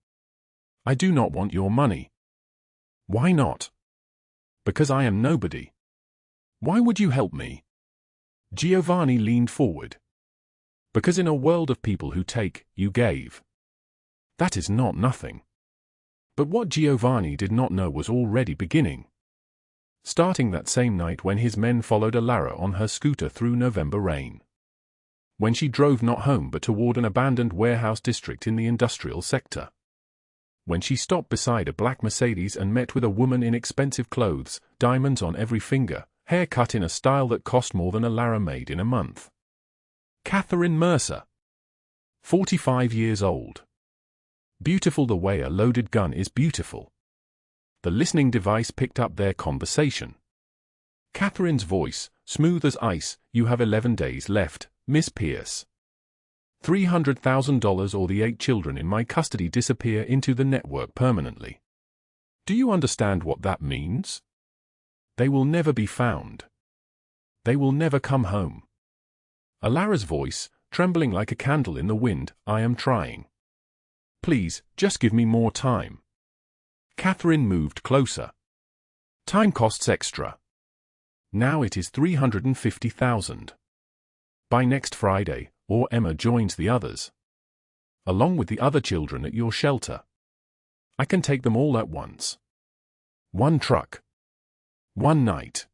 I do not want your money. Why not? Because I am nobody. Why would you help me? Giovanni leaned forward. Because in a world of people who take, you gave. That is not nothing. But what Giovanni did not know was already beginning. Starting that same night when his men followed Allara on her scooter through November rain. When she drove not home but toward an abandoned warehouse district in the industrial sector. When she stopped beside a black Mercedes and met with a woman in expensive clothes, diamonds on every finger, hair cut in a style that cost more than Allara made in a month. Catherine Mercer, 45 years old. Beautiful the way a loaded gun is beautiful. The listening device picked up their conversation. Catherine's voice, smooth as ice. You have 11 days left, Miss Pierce. $300,000 or the 8 children in my custody disappear into the network permanently. Do you understand what that means? They will never be found. They will never come home. Allara's voice, trembling like a candle in the wind. I am trying. Please, just give me more time. Catherine moved closer. Time costs extra. Now it is $350,000. By next Friday, or Emma joins the others. Along with the other children at your shelter. I can take them all at once. One truck. One night.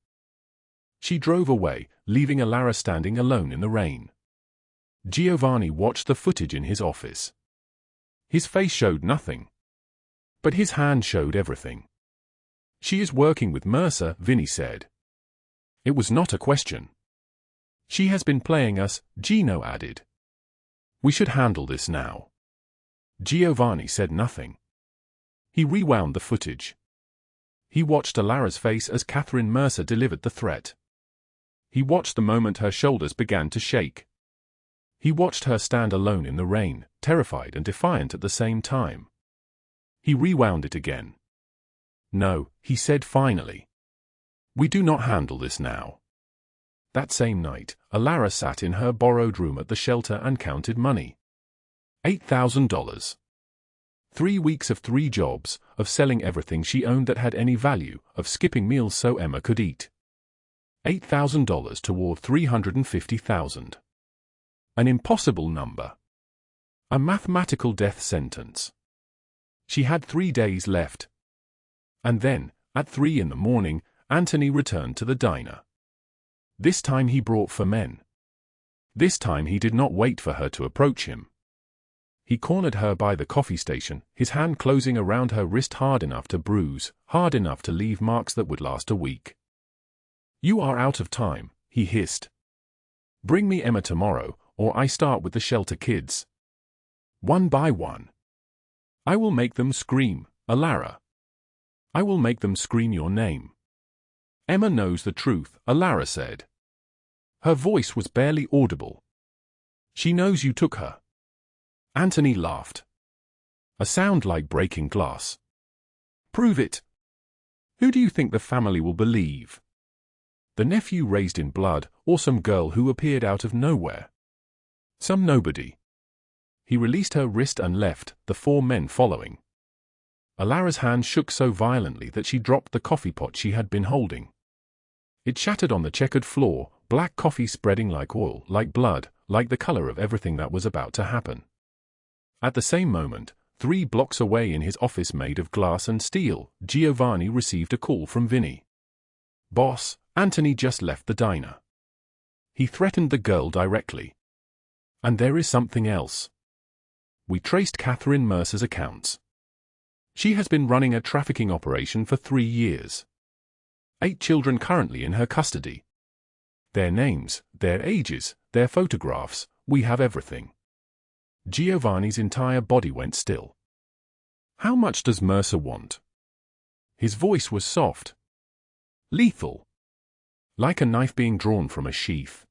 She drove away, leaving Allara standing alone in the rain. Giovanni watched the footage in his office. His face showed nothing. But his hand showed everything. She is working with Mercer, Vinny said. It was not a question. She has been playing us, Gino added. We should handle this now. Giovanni said nothing. He rewound the footage. He watched Allara's face as Catherine Mercer delivered the threat. He watched the moment her shoulders began to shake. He watched her stand alone in the rain, terrified and defiant at the same time. He rewound it again. No, he said finally. We do not handle this now. That same night, Allara sat in her borrowed room at the shelter and counted money. $8,000. 3 weeks of 3 jobs, of selling everything she owned that had any value, of skipping meals so Emma could eat. $8,000 toward $350,000. An impossible number. A mathematical death sentence. She had 3 days left. And then, at 3 in the morning, Anthony returned to the diner. This time he brought 4 men. This time he did not wait for her to approach him. He cornered her by the coffee station, his hand closing around her wrist hard enough to bruise, hard enough to leave marks that would last a week. You are out of time, he hissed. Bring me Emma tomorrow, or I start with the shelter kids. One by one. I will make them scream, Allara. I will make them scream your name. Emma knows the truth, Allara said. Her voice was barely audible. She knows you took her. Anthony laughed. A sound like breaking glass. Prove it. Who do you think the family will believe? The nephew raised in blood, or some girl who appeared out of nowhere? Some nobody. He released her wrist and left, the 4 men following. Allara's hand shook so violently that she dropped the coffee pot she had been holding. It shattered on the checkered floor, black coffee spreading like oil, like blood, like the color of everything that was about to happen. At the same moment, 3 blocks away in his office made of glass and steel, Giovanni received a call from Vinny. Boss, Anthony just left the diner. He threatened the girl directly. And there is something else. We traced Catherine Mercer's accounts. She has been running a trafficking operation for 3 years. 8 children currently in her custody. Their names, their ages, their photographs, we have everything. Giovanni's entire body went still. How much does Mercer want? His voice was soft. Lethal. Like a knife being drawn from a sheath.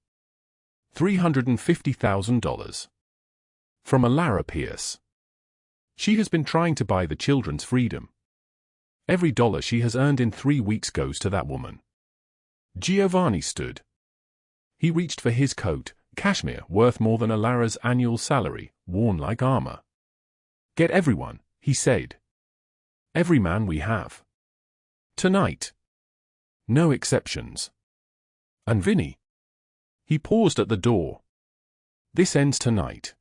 $350,000. From Allara Pierce. She has been trying to buy the children's freedom. Every dollar she has earned in 3 weeks goes to that woman. Giovanni stood. He reached for his coat, cashmere worth more than Allara's annual salary, worn like armor. Get everyone, he said. Every man we have. Tonight. No exceptions. And Vinny. He paused at the door. This ends tonight.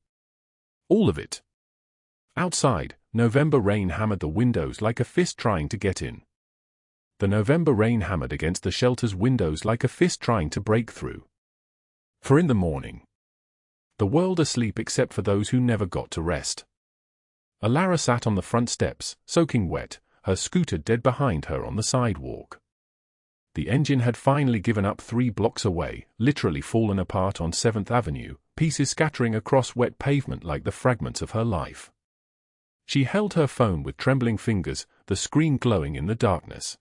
All of it. Outside, November rain hammered the windows like a fist trying to get in. The November rain hammered against the shelter's windows like a fist trying to break through. For in the morning, the world asleep except for those who never got to rest. Allara sat on the front steps, soaking wet, her scooter dead behind her on the sidewalk. The engine had finally given up 3 blocks away, literally fallen apart on 7th Avenue, pieces scattering across wet pavement like the fragments of her life. She held her phone with trembling fingers, the screen glowing in the darkness.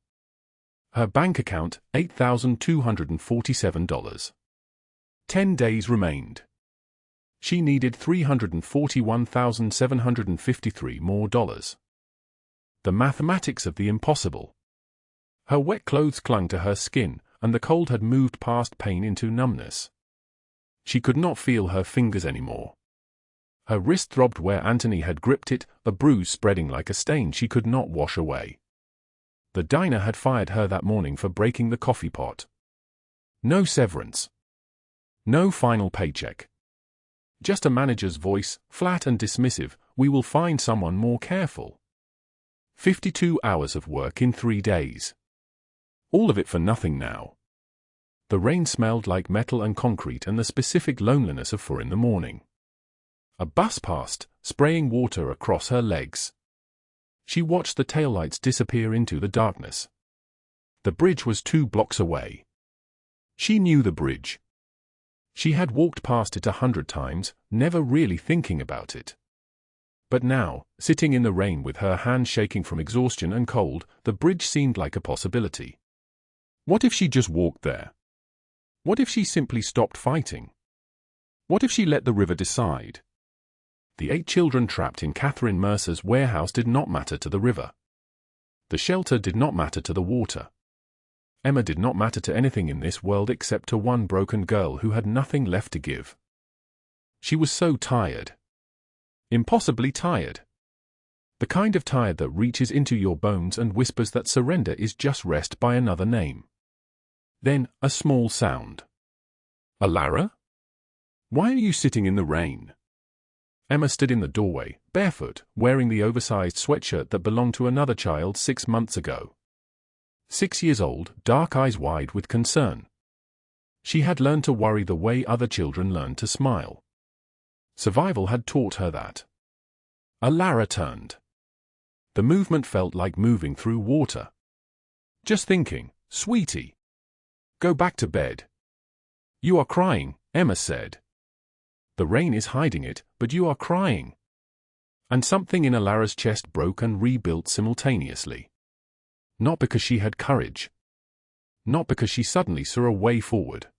Her bank account, $8,247. 10 days remained. She needed $341,753 more dollars. The mathematics of the impossible. Her wet clothes clung to her skin, and the cold had moved past pain into numbness. She could not feel her fingers anymore. Her wrist throbbed where Anthony had gripped it, a bruise spreading like a stain she could not wash away. The diner had fired her that morning for breaking the coffee pot. No severance. No final paycheck. Just a manager's voice, flat and dismissive, "We will find someone more careful." 52 hours of work in 3 days. All of it for nothing now. The rain smelled like metal and concrete and the specific loneliness of 4 in the morning. A bus passed, spraying water across her legs. She watched the taillights disappear into the darkness. The bridge was 2 blocks away. She knew the bridge. She had walked past it 100 times, never really thinking about it. But now, sitting in the rain with her hands shaking from exhaustion and cold, the bridge seemed like a possibility. What if she just walked there? What if she simply stopped fighting? What if she let the river decide? The 8 children trapped in Catherine Mercer's warehouse did not matter to the river. The shelter did not matter to the water. Emma did not matter to anything in this world except to one broken girl who had nothing left to give. She was so tired. Impossibly tired. The kind of tired that reaches into your bones and whispers that surrender is just rest by another name. Then, a small sound. "Allara? Why are you sitting in the rain?" Emma stood in the doorway, barefoot, wearing the oversized sweatshirt that belonged to another child 6 months ago. 6 years old, dark eyes wide with concern. She had learned to worry the way other children learn to smile. Survival had taught her that. Allara turned. The movement felt like moving through water. "Just thinking, sweetie. Go back to bed." "You are crying," Emma said. "The rain is hiding it, but you are crying." And something in Allara's chest broke and rebuilt simultaneously. Not because she had courage. Not because she suddenly saw a way forward.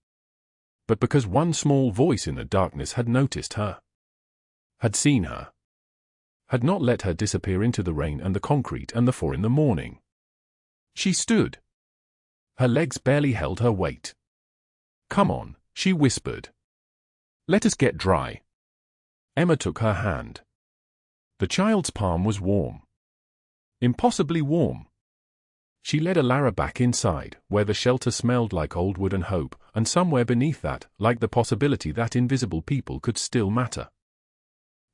But because one small voice in the darkness had noticed her. Had seen her. Had not let her disappear into the rain and the concrete and the 4 in the morning. She stood. Her legs barely held her weight. "Come on," she whispered. "Let us get dry." Emma took her hand. The child's palm was warm. Impossibly warm. She led Allara back inside, where the shelter smelled like old wood and hope, and somewhere beneath that, like the possibility that invisible people could still matter.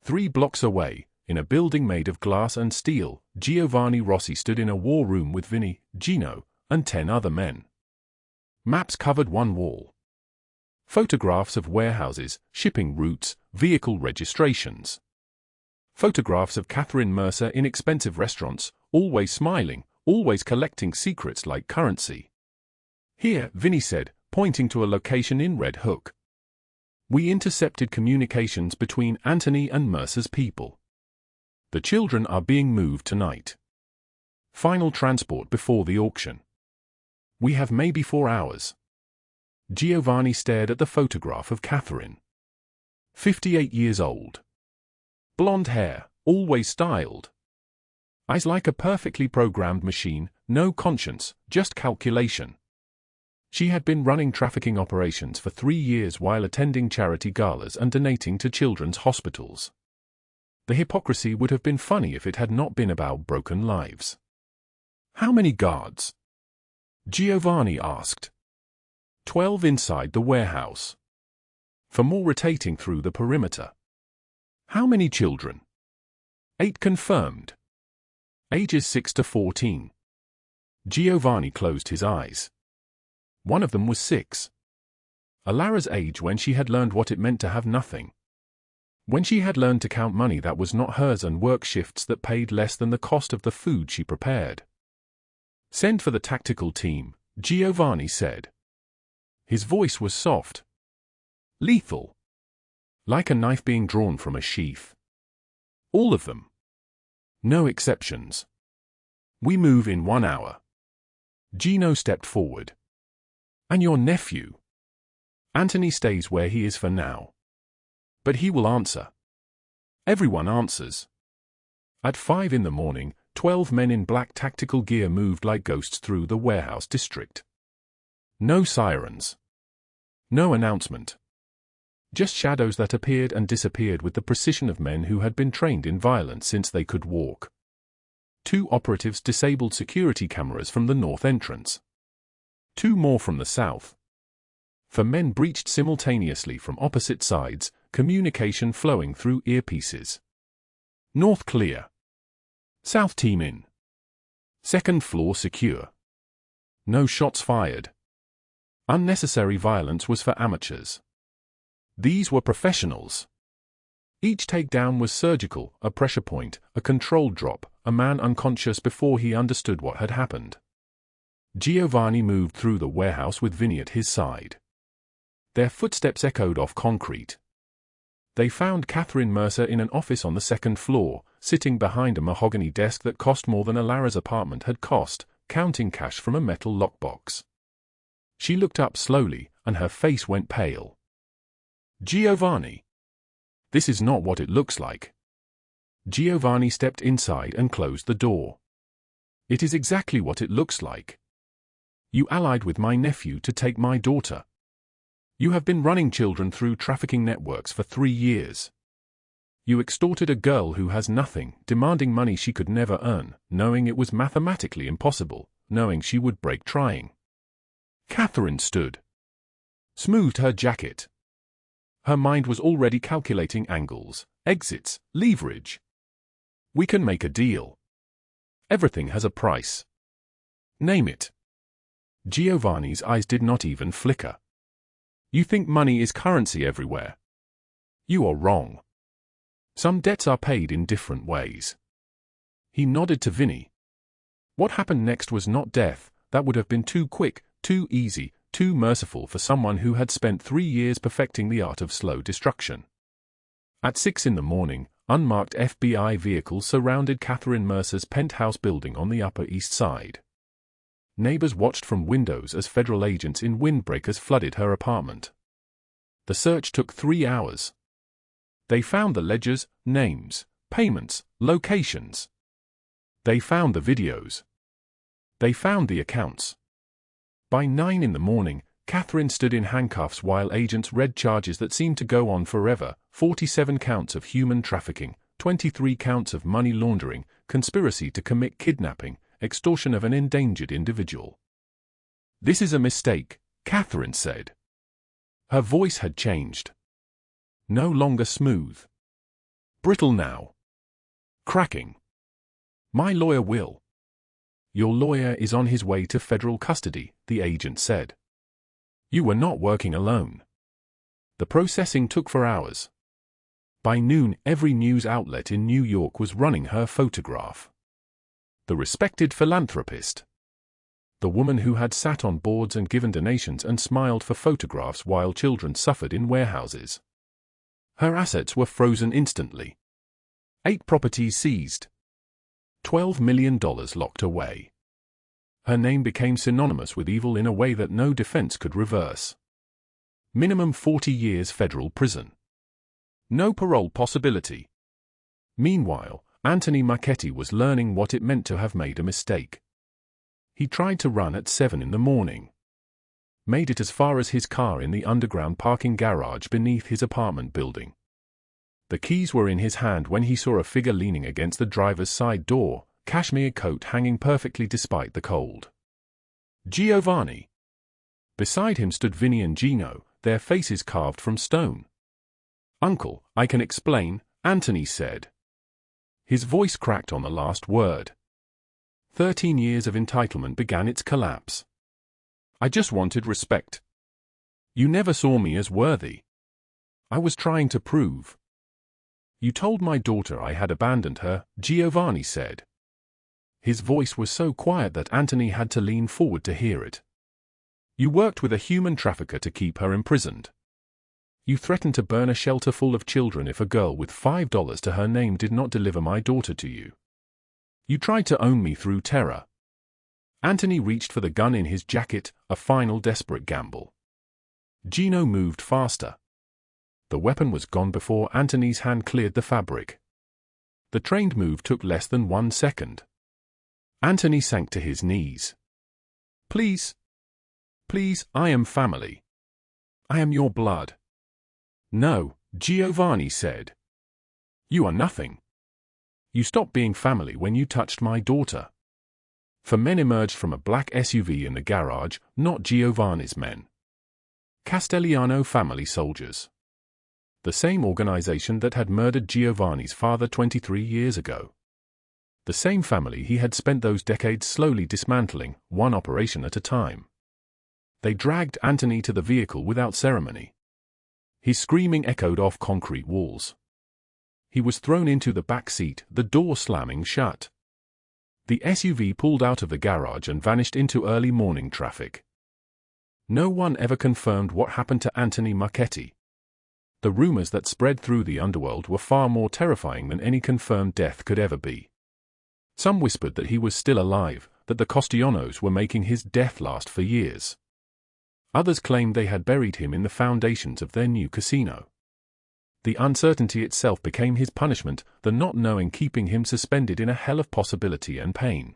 3 blocks away, in a building made of glass and steel, Giovanni Rossi stood in a war room with Vinny, Gino, and 10 other men. Maps covered one wall. Photographs of warehouses, shipping routes, vehicle registrations. Photographs of Catherine Mercer in expensive restaurants, always smiling, always collecting secrets like currency. "Here," Vinny said, pointing to a location in Red Hook. "We intercepted communications between Anthony and Mercer's people. The children are being moved tonight. Final transport before the auction. We have maybe 4 hours." Giovanni stared at the photograph of Catherine. 58 years old. Blonde hair, always styled. Eyes like a perfectly programmed machine, no conscience, just calculation. She had been running trafficking operations for 3 years while attending charity galas and donating to children's hospitals. The hypocrisy would have been funny if it had not been about broken lives. "How many guards?" Giovanni asked. 12 inside the warehouse. For more rotating through the perimeter. "How many children?" 8 confirmed. Ages 6 to 14. Giovanni closed his eyes. One of them was 6. Allara's age when she had learned what it meant to have nothing. When she had learned to count money that was not hers and work shifts that paid less than the cost of the food she prepared. "Send for the tactical team," Giovanni said. His voice was soft. Lethal. Like a knife being drawn from a sheath. All of them. No exceptions. We move in 1 hour. Gino stepped forward. And your nephew? Anthony stays where he is for now. But he will answer. Everyone answers. At 5 in the morning, 12 men in black tactical gear moved like ghosts through the warehouse district. No sirens. No announcement. Just shadows that appeared and disappeared with the precision of men who had been trained in violence since they could walk. 2 operatives disabled security cameras from the north entrance. 2 more from the south. 4 men breached simultaneously from opposite sides, communication flowing through earpieces. North clear. South team in. 2nd floor secure. No shots fired. Unnecessary violence was for amateurs. These were professionals. Each takedown was surgical, a pressure point, a controlled drop, a man unconscious before he understood what had happened. Giovanni moved through the warehouse with Vinny at his side. Their footsteps echoed off concrete. They found Catherine Mercer in an office on the 2nd floor, sitting behind a mahogany desk that cost more than Allara's apartment had cost, counting cash from a metal lockbox. She looked up slowly, and her face went pale. Giovanni. This is not what it looks like. Giovanni stepped inside and closed the door. It is exactly what it looks like. You allied with my nephew to take my daughter. You have been running children through trafficking networks for 3 years. You extorted a girl who has nothing, demanding money she could never earn, knowing it was mathematically impossible, knowing she would break trying. Catherine stood. Smoothed her jacket. Her mind was already calculating angles, exits, leverage. We can make a deal. Everything has a price. Name it. Giovanni's eyes did not even flicker. You think money is currency everywhere? You are wrong. Some debts are paid in different ways. He nodded to Vinny. What happened next was not death, that would have been too quick, too easy, too merciful for someone who had spent 3 years perfecting the art of slow destruction. At 6 in the morning, unmarked FBI vehicles surrounded Catherine Mercer's penthouse building on the Upper East Side. Neighbors watched from windows as federal agents in windbreakers flooded her apartment. The search took 3 hours. They found the ledgers, names, payments, locations. They found the videos. They found the accounts. By 9 in the morning, Catherine stood in handcuffs while agents read charges that seemed to go on forever: 47 counts of human trafficking, 23 counts of money laundering, conspiracy to commit kidnapping, extortion of an endangered individual. This is a mistake, Catherine said. Her voice had changed. No longer smooth. Brittle now. Cracking. My lawyer will. Your lawyer is on his way to federal custody, the agent said. You were not working alone. The processing took 4 hours. By noon, every news outlet in New York was running her photograph. The respected philanthropist. The woman who had sat on boards and given donations and smiled for photographs while children suffered in warehouses. Her assets were frozen instantly. 8 properties seized. $12 million locked away. Her name became synonymous with evil in a way that no defense could reverse. Minimum 40 years federal prison. No parole possibility. Meanwhile, Anthony Marchetti was learning what it meant to have made a mistake. He tried to run at 7 in the morning. Made it as far as his car in the underground parking garage beneath his apartment building. The keys were in his hand when he saw a figure leaning against the driver's side door, cashmere coat hanging perfectly despite the cold. Giovanni. Beside him stood Vinny and Gino, their faces carved from stone. Uncle, I can explain, Anthony said. His voice cracked on the last word. 13 years of entitlement began its collapse. I just wanted respect. You never saw me as worthy. I was trying to prove. You told my daughter I had abandoned her, Giovanni said. His voice was so quiet that Anthony had to lean forward to hear it. You worked with a human trafficker to keep her imprisoned. You threatened to burn a shelter full of children if a girl with $5 to her name did not deliver my daughter to you. You tried to own me through terror. Anthony reached for the gun in his jacket, a final desperate gamble. Gino moved faster. The weapon was gone before Anthony's hand cleared the fabric. The trained move took less than 1 second. Anthony sank to his knees. Please. Please, I am family. I am your blood. No, Giovanni said. You are nothing. You stopped being family when you touched my daughter. 4 men emerged from a black SUV in the garage, not Giovanni's men. Castellano family soldiers. The same organization that had murdered Giovanni's father 23 years ago. The same family he had spent those decades slowly dismantling, one operation at a time. They dragged Anthony to the vehicle without ceremony. His screaming echoed off concrete walls. He was thrown into the back seat, the door slamming shut. The SUV pulled out of the garage and vanished into early morning traffic. No one ever confirmed what happened to Anthony Marchetti. The rumors that spread through the underworld were far more terrifying than any confirmed death could ever be. Some whispered that he was still alive, that the Costianos were making his death last for years. Others claimed they had buried him in the foundations of their new casino. The uncertainty itself became his punishment, the not knowing keeping him suspended in a hell of possibility and pain.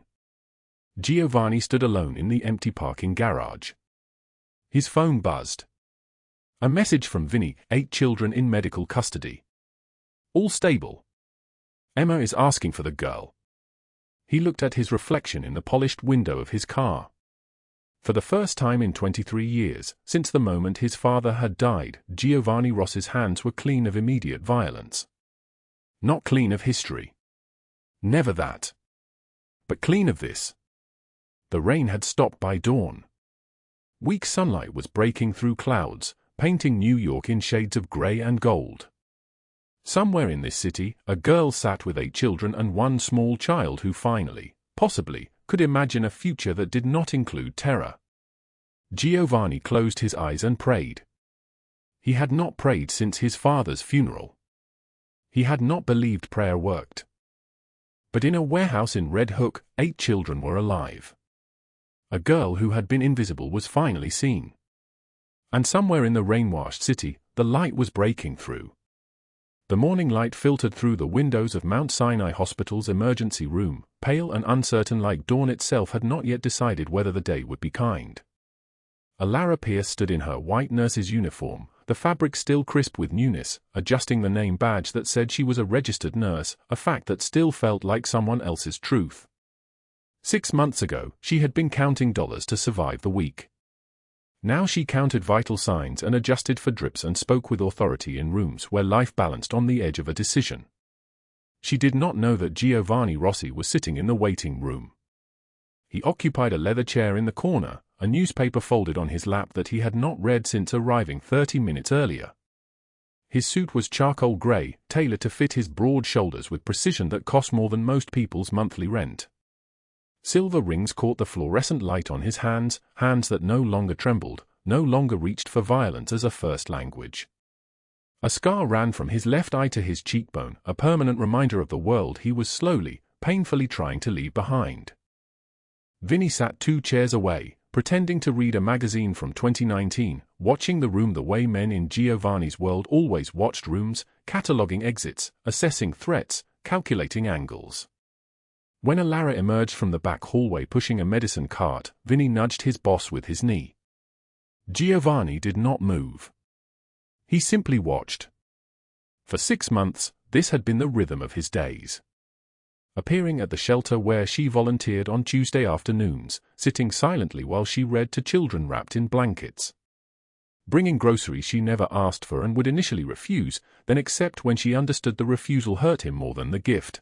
Giovanni stood alone in the empty parking garage. His phone buzzed. A message from Vinny, 8 children in medical custody. All stable. Emma is asking for the girl. He looked at his reflection in the polished window of his car. For the first time in 23 years, since the moment his father had died, Giovanni Ross's hands were clean of immediate violence. Not clean of history. Never that. But clean of this. The rain had stopped by dawn. Weak sunlight was breaking through clouds, painting New York in shades of gray and gold. Somewhere in this city, a girl sat with 8 children and 1 small child who finally, possibly, could imagine a future that did not include terror. Giovanni closed his eyes and prayed. He had not prayed since his father's funeral. He had not believed prayer worked. But in a warehouse in Red Hook, 8 children were alive. A girl who had been invisible was finally seen. And somewhere in the rain-washed city, the light was breaking through. The morning light filtered through the windows of Mount Sinai Hospital's emergency room, pale and uncertain like dawn itself had not yet decided whether the day would be kind. Allara Pierce stood in her white nurse's uniform, the fabric still crisp with newness, adjusting the name badge that said she was a registered nurse, a fact that still felt like someone else's truth. 6 months ago, she had been counting dollars to survive the week. Now she counted vital signs and adjusted for drips and spoke with authority in rooms where life balanced on the edge of a decision. She did not know that Giovanni Rossi was sitting in the waiting room. He occupied a leather chair in the corner, a newspaper folded on his lap that he had not read since arriving 30 minutes earlier. His suit was charcoal gray, tailored to fit his broad shoulders with precision that cost more than most people's monthly rent. Silver rings caught the fluorescent light on his hands, hands that no longer trembled, no longer reached for violence as a first language. A scar ran from his left eye to his cheekbone, a permanent reminder of the world he was slowly, painfully trying to leave behind. Vinny sat 2 chairs away, pretending to read a magazine from 2019, watching the room the way men in Giovanni's world always watched rooms, cataloging exits, assessing threats, calculating angles. When Allara emerged from the back hallway pushing a medicine cart, Vinny nudged his boss with his knee. Giovanni did not move. He simply watched. For 6 months, this had been the rhythm of his days. Appearing at the shelter where she volunteered on Tuesday afternoons, sitting silently while she read to children wrapped in blankets. Bringing groceries she never asked for and would initially refuse, then accept when she understood the refusal hurt him more than the gift.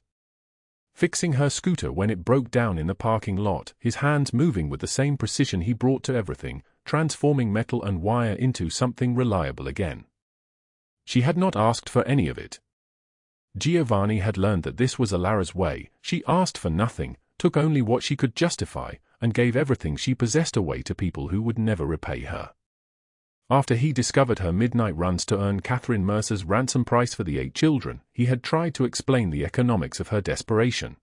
Fixing her scooter when it broke down in the parking lot, his hands moving with the same precision he brought to everything, transforming metal and wire into something reliable again. She had not asked for any of it. Giovanni had learned that this was Allara's way. She asked for nothing, took only what she could justify, and gave everything she possessed away to people who would never repay her. After he discovered her midnight runs to earn Catherine Mercer's ransom price for the 8 children, he had tried to explain the economics of her desperation.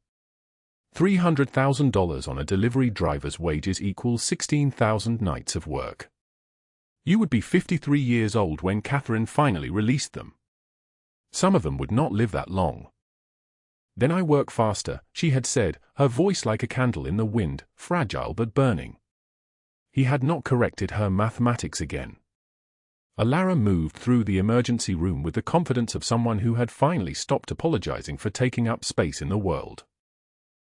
$300,000 on a delivery driver's wages equals 16,000 nights of work. You would be 53 years old when Catherine finally released them. Some of them would not live that long. Then I work faster, she had said, her voice like a candle in the wind, fragile but burning. He had not corrected her mathematics again. Allara moved through the emergency room with the confidence of someone who had finally stopped apologizing for taking up space in the world.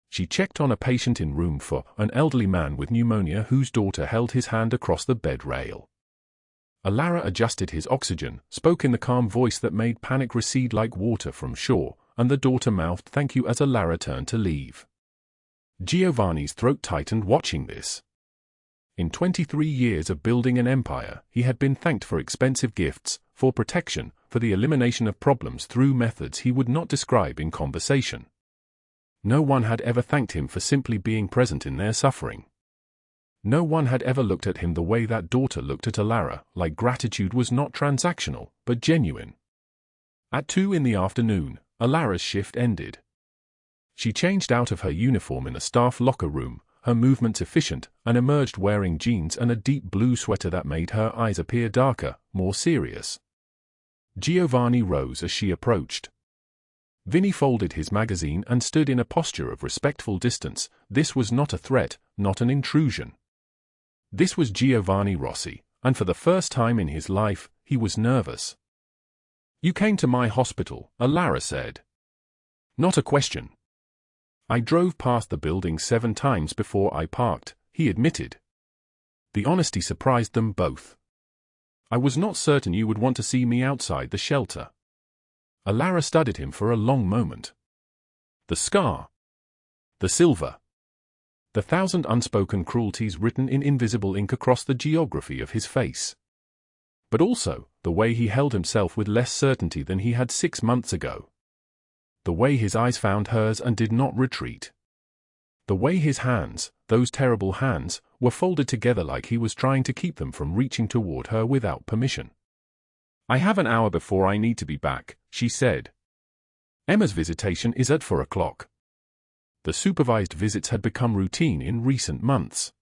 She checked on a patient in room 4, an elderly man with pneumonia whose daughter held his hand across the bed rail. Allara adjusted his oxygen, spoke in the calm voice that made panic recede like water from shore, and the daughter mouthed thank you as Allara turned to leave. Giovanni's throat tightened watching this. In 23 years of building an empire, he had been thanked for expensive gifts, for protection, for the elimination of problems through methods he would not describe in conversation. No one had ever thanked him for simply being present in their suffering. No one had ever looked at him the way that daughter looked at Allara, like gratitude was not transactional, but genuine. At 2 in the afternoon, Alara's shift ended. She changed out of her uniform in the staff locker room, her movements efficient, and emerged wearing jeans and a deep blue sweater that made her eyes appear darker, more serious. Giovanni rose as she approached. Vinny folded his magazine and stood in a posture of respectful distance. This was not a threat, not an intrusion. This was Giovanni Rossi, and for the first time in his life, he was nervous. "You came to my hospital," Allara said. "Not a question. I drove past the building 7 times before I parked," he admitted. The honesty surprised them both. "I was not certain you would want to see me outside the shelter." Allara studied him for a long moment. The scar. The silver. The 1,000 unspoken cruelties written in invisible ink across the geography of his face. But also, the way he held himself with less certainty than he had 6 months ago. The way his eyes found hers and did not retreat. The way his hands, those terrible hands, were folded together like he was trying to keep them from reaching toward her without permission. "I have an hour before I need to be back," she said. "Emma's visitation is at 4 o'clock. The supervised visits had become routine in recent months.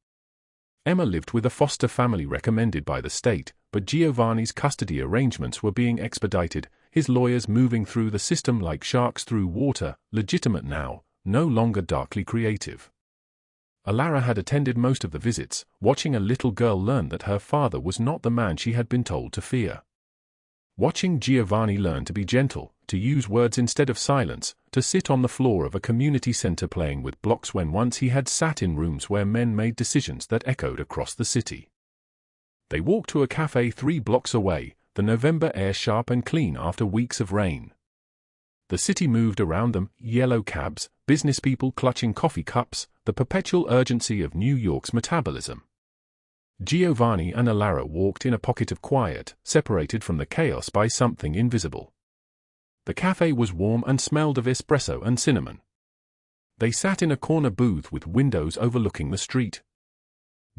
Emma lived with a foster family recommended by the state, but Giovanni's custody arrangements were being expedited, his lawyers moving through the system like sharks through water, legitimate now, no longer darkly creative. Allara had attended most of the visits, watching a little girl learn that her father was not the man she had been told to fear. Watching Giovanni learn to be gentle, to use words instead of silence, to sit on the floor of a community center playing with blocks when once he had sat in rooms where men made decisions that echoed across the city. They walked to a cafe 3 blocks away, the November air sharp and clean after weeks of rain. The city moved around them, yellow cabs, business people clutching coffee cups, the perpetual urgency of New York's metabolism. Giovanni and Allara walked in a pocket of quiet, separated from the chaos by something invisible. The cafe was warm and smelled of espresso and cinnamon. They sat in a corner booth with windows overlooking the street.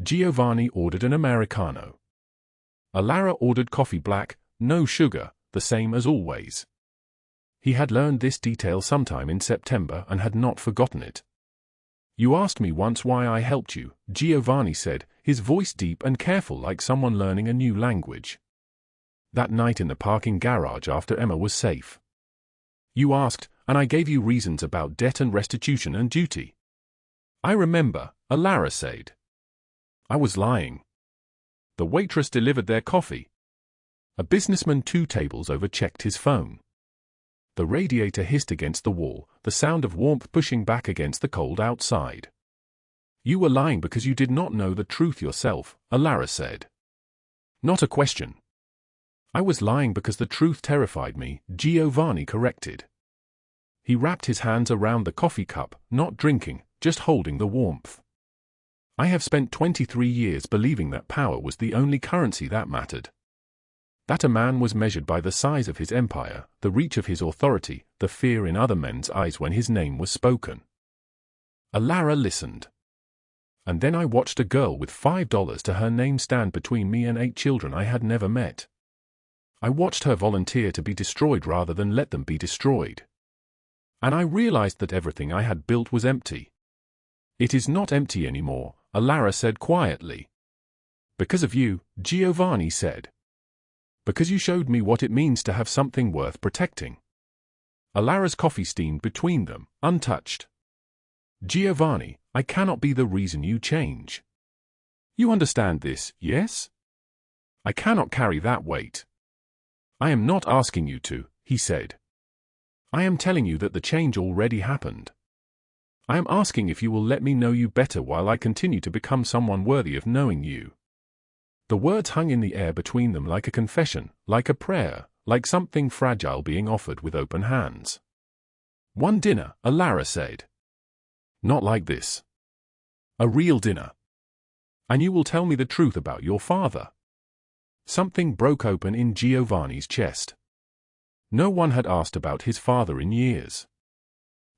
Giovanni ordered an Americano. Allara ordered coffee black, no sugar, the same as always. He had learned this detail sometime in September and had not forgotten it. "You asked me once why I helped you," Giovanni said, his voice deep and careful like someone learning a new language. "That night in the parking garage after Emma was safe. You asked, and I gave you reasons about debt and restitution and duty." "I remember," Allara said. "I was lying." The waitress delivered their coffee. A businessman 2 tables over checked his phone. The radiator hissed against the wall, the sound of warmth pushing back against the cold outside. "You were lying because you did not know the truth yourself," Allara said. "Not a question." "I was lying because the truth terrified me," Giovanni corrected. He wrapped his hands around the coffee cup, not drinking, just holding the warmth. "I have spent 23 years believing that power was the only currency that mattered. That a man was measured by the size of his empire, the reach of his authority, the fear in other men's eyes when his name was spoken." Allara listened. And then I watched a girl with $5 to her name stand between me and 8 children I had never met. I watched her volunteer to be destroyed rather than let them be destroyed. And I realized that everything I had built was empty. It is not empty anymore, Allara said quietly. Because of you, Giovanni said. Because you showed me what it means to have something worth protecting. Allara's coffee steamed between them, untouched. Giovanni, I cannot be the reason you change. You understand this, yes? I cannot carry that weight. I am not asking you to, he said. I am telling you that the change already happened. I am asking if you will let me know you better while I continue to become someone worthy of knowing you. The words hung in the air between them like a confession, like a prayer, like something fragile being offered with open hands. One dinner, Allara said. Not like this. A real dinner. And you will tell me the truth about your father. Something broke open in Giovanni's chest. No one had asked about his father in years.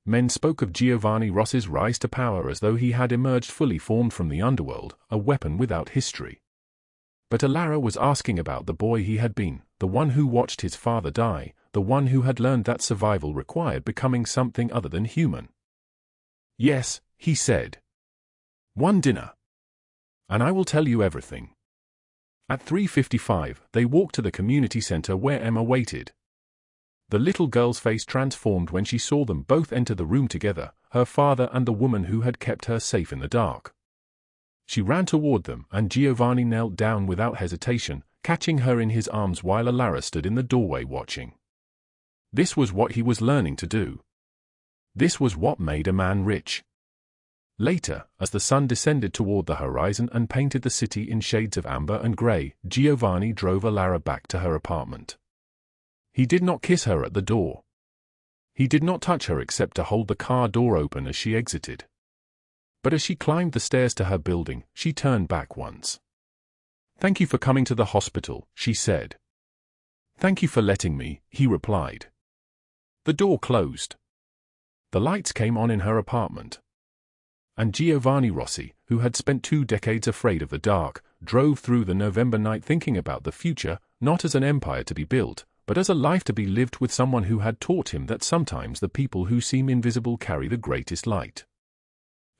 Men spoke of Giovanni Rossi's rise to power as though he had emerged fully formed from the underworld, a weapon without history. But Allara was asking about the boy he had been, the one who watched his father die, the one who had learned that survival required becoming something other than human. Yes, he said. One dinner. And I will tell you everything. At 3:55, they walked to the community center where Emma waited. The little girl's face transformed when she saw them both enter the room together, her father and the woman who had kept her safe in the dark. She ran toward them, and Giovanni knelt down without hesitation, catching her in his arms while Allara stood in the doorway watching. This was what he was learning to do. This was what made a man rich. Later, as the sun descended toward the horizon and painted the city in shades of amber and gray, Giovanni drove Allara back to her apartment. He did not kiss her at the door. He did not touch her except to hold the car door open as she exited. But as she climbed the stairs to her building, she turned back once. Thank you for coming to the hospital, she said. Thank you for letting me, he replied. The door closed. The lights came on in her apartment. And Giovanni Rossi, who had spent 2 decades afraid of the dark, drove through the November night thinking about the future, not as an empire to be built, but as a life to be lived with someone who had taught him that sometimes the people who seem invisible carry the greatest light.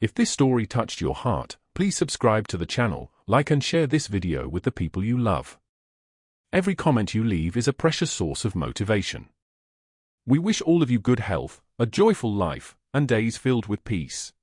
If this story touched your heart, please subscribe to the channel, like and share this video with the people you love. Every comment you leave is a precious source of motivation. We wish all of you good health, a joyful life, and days filled with peace.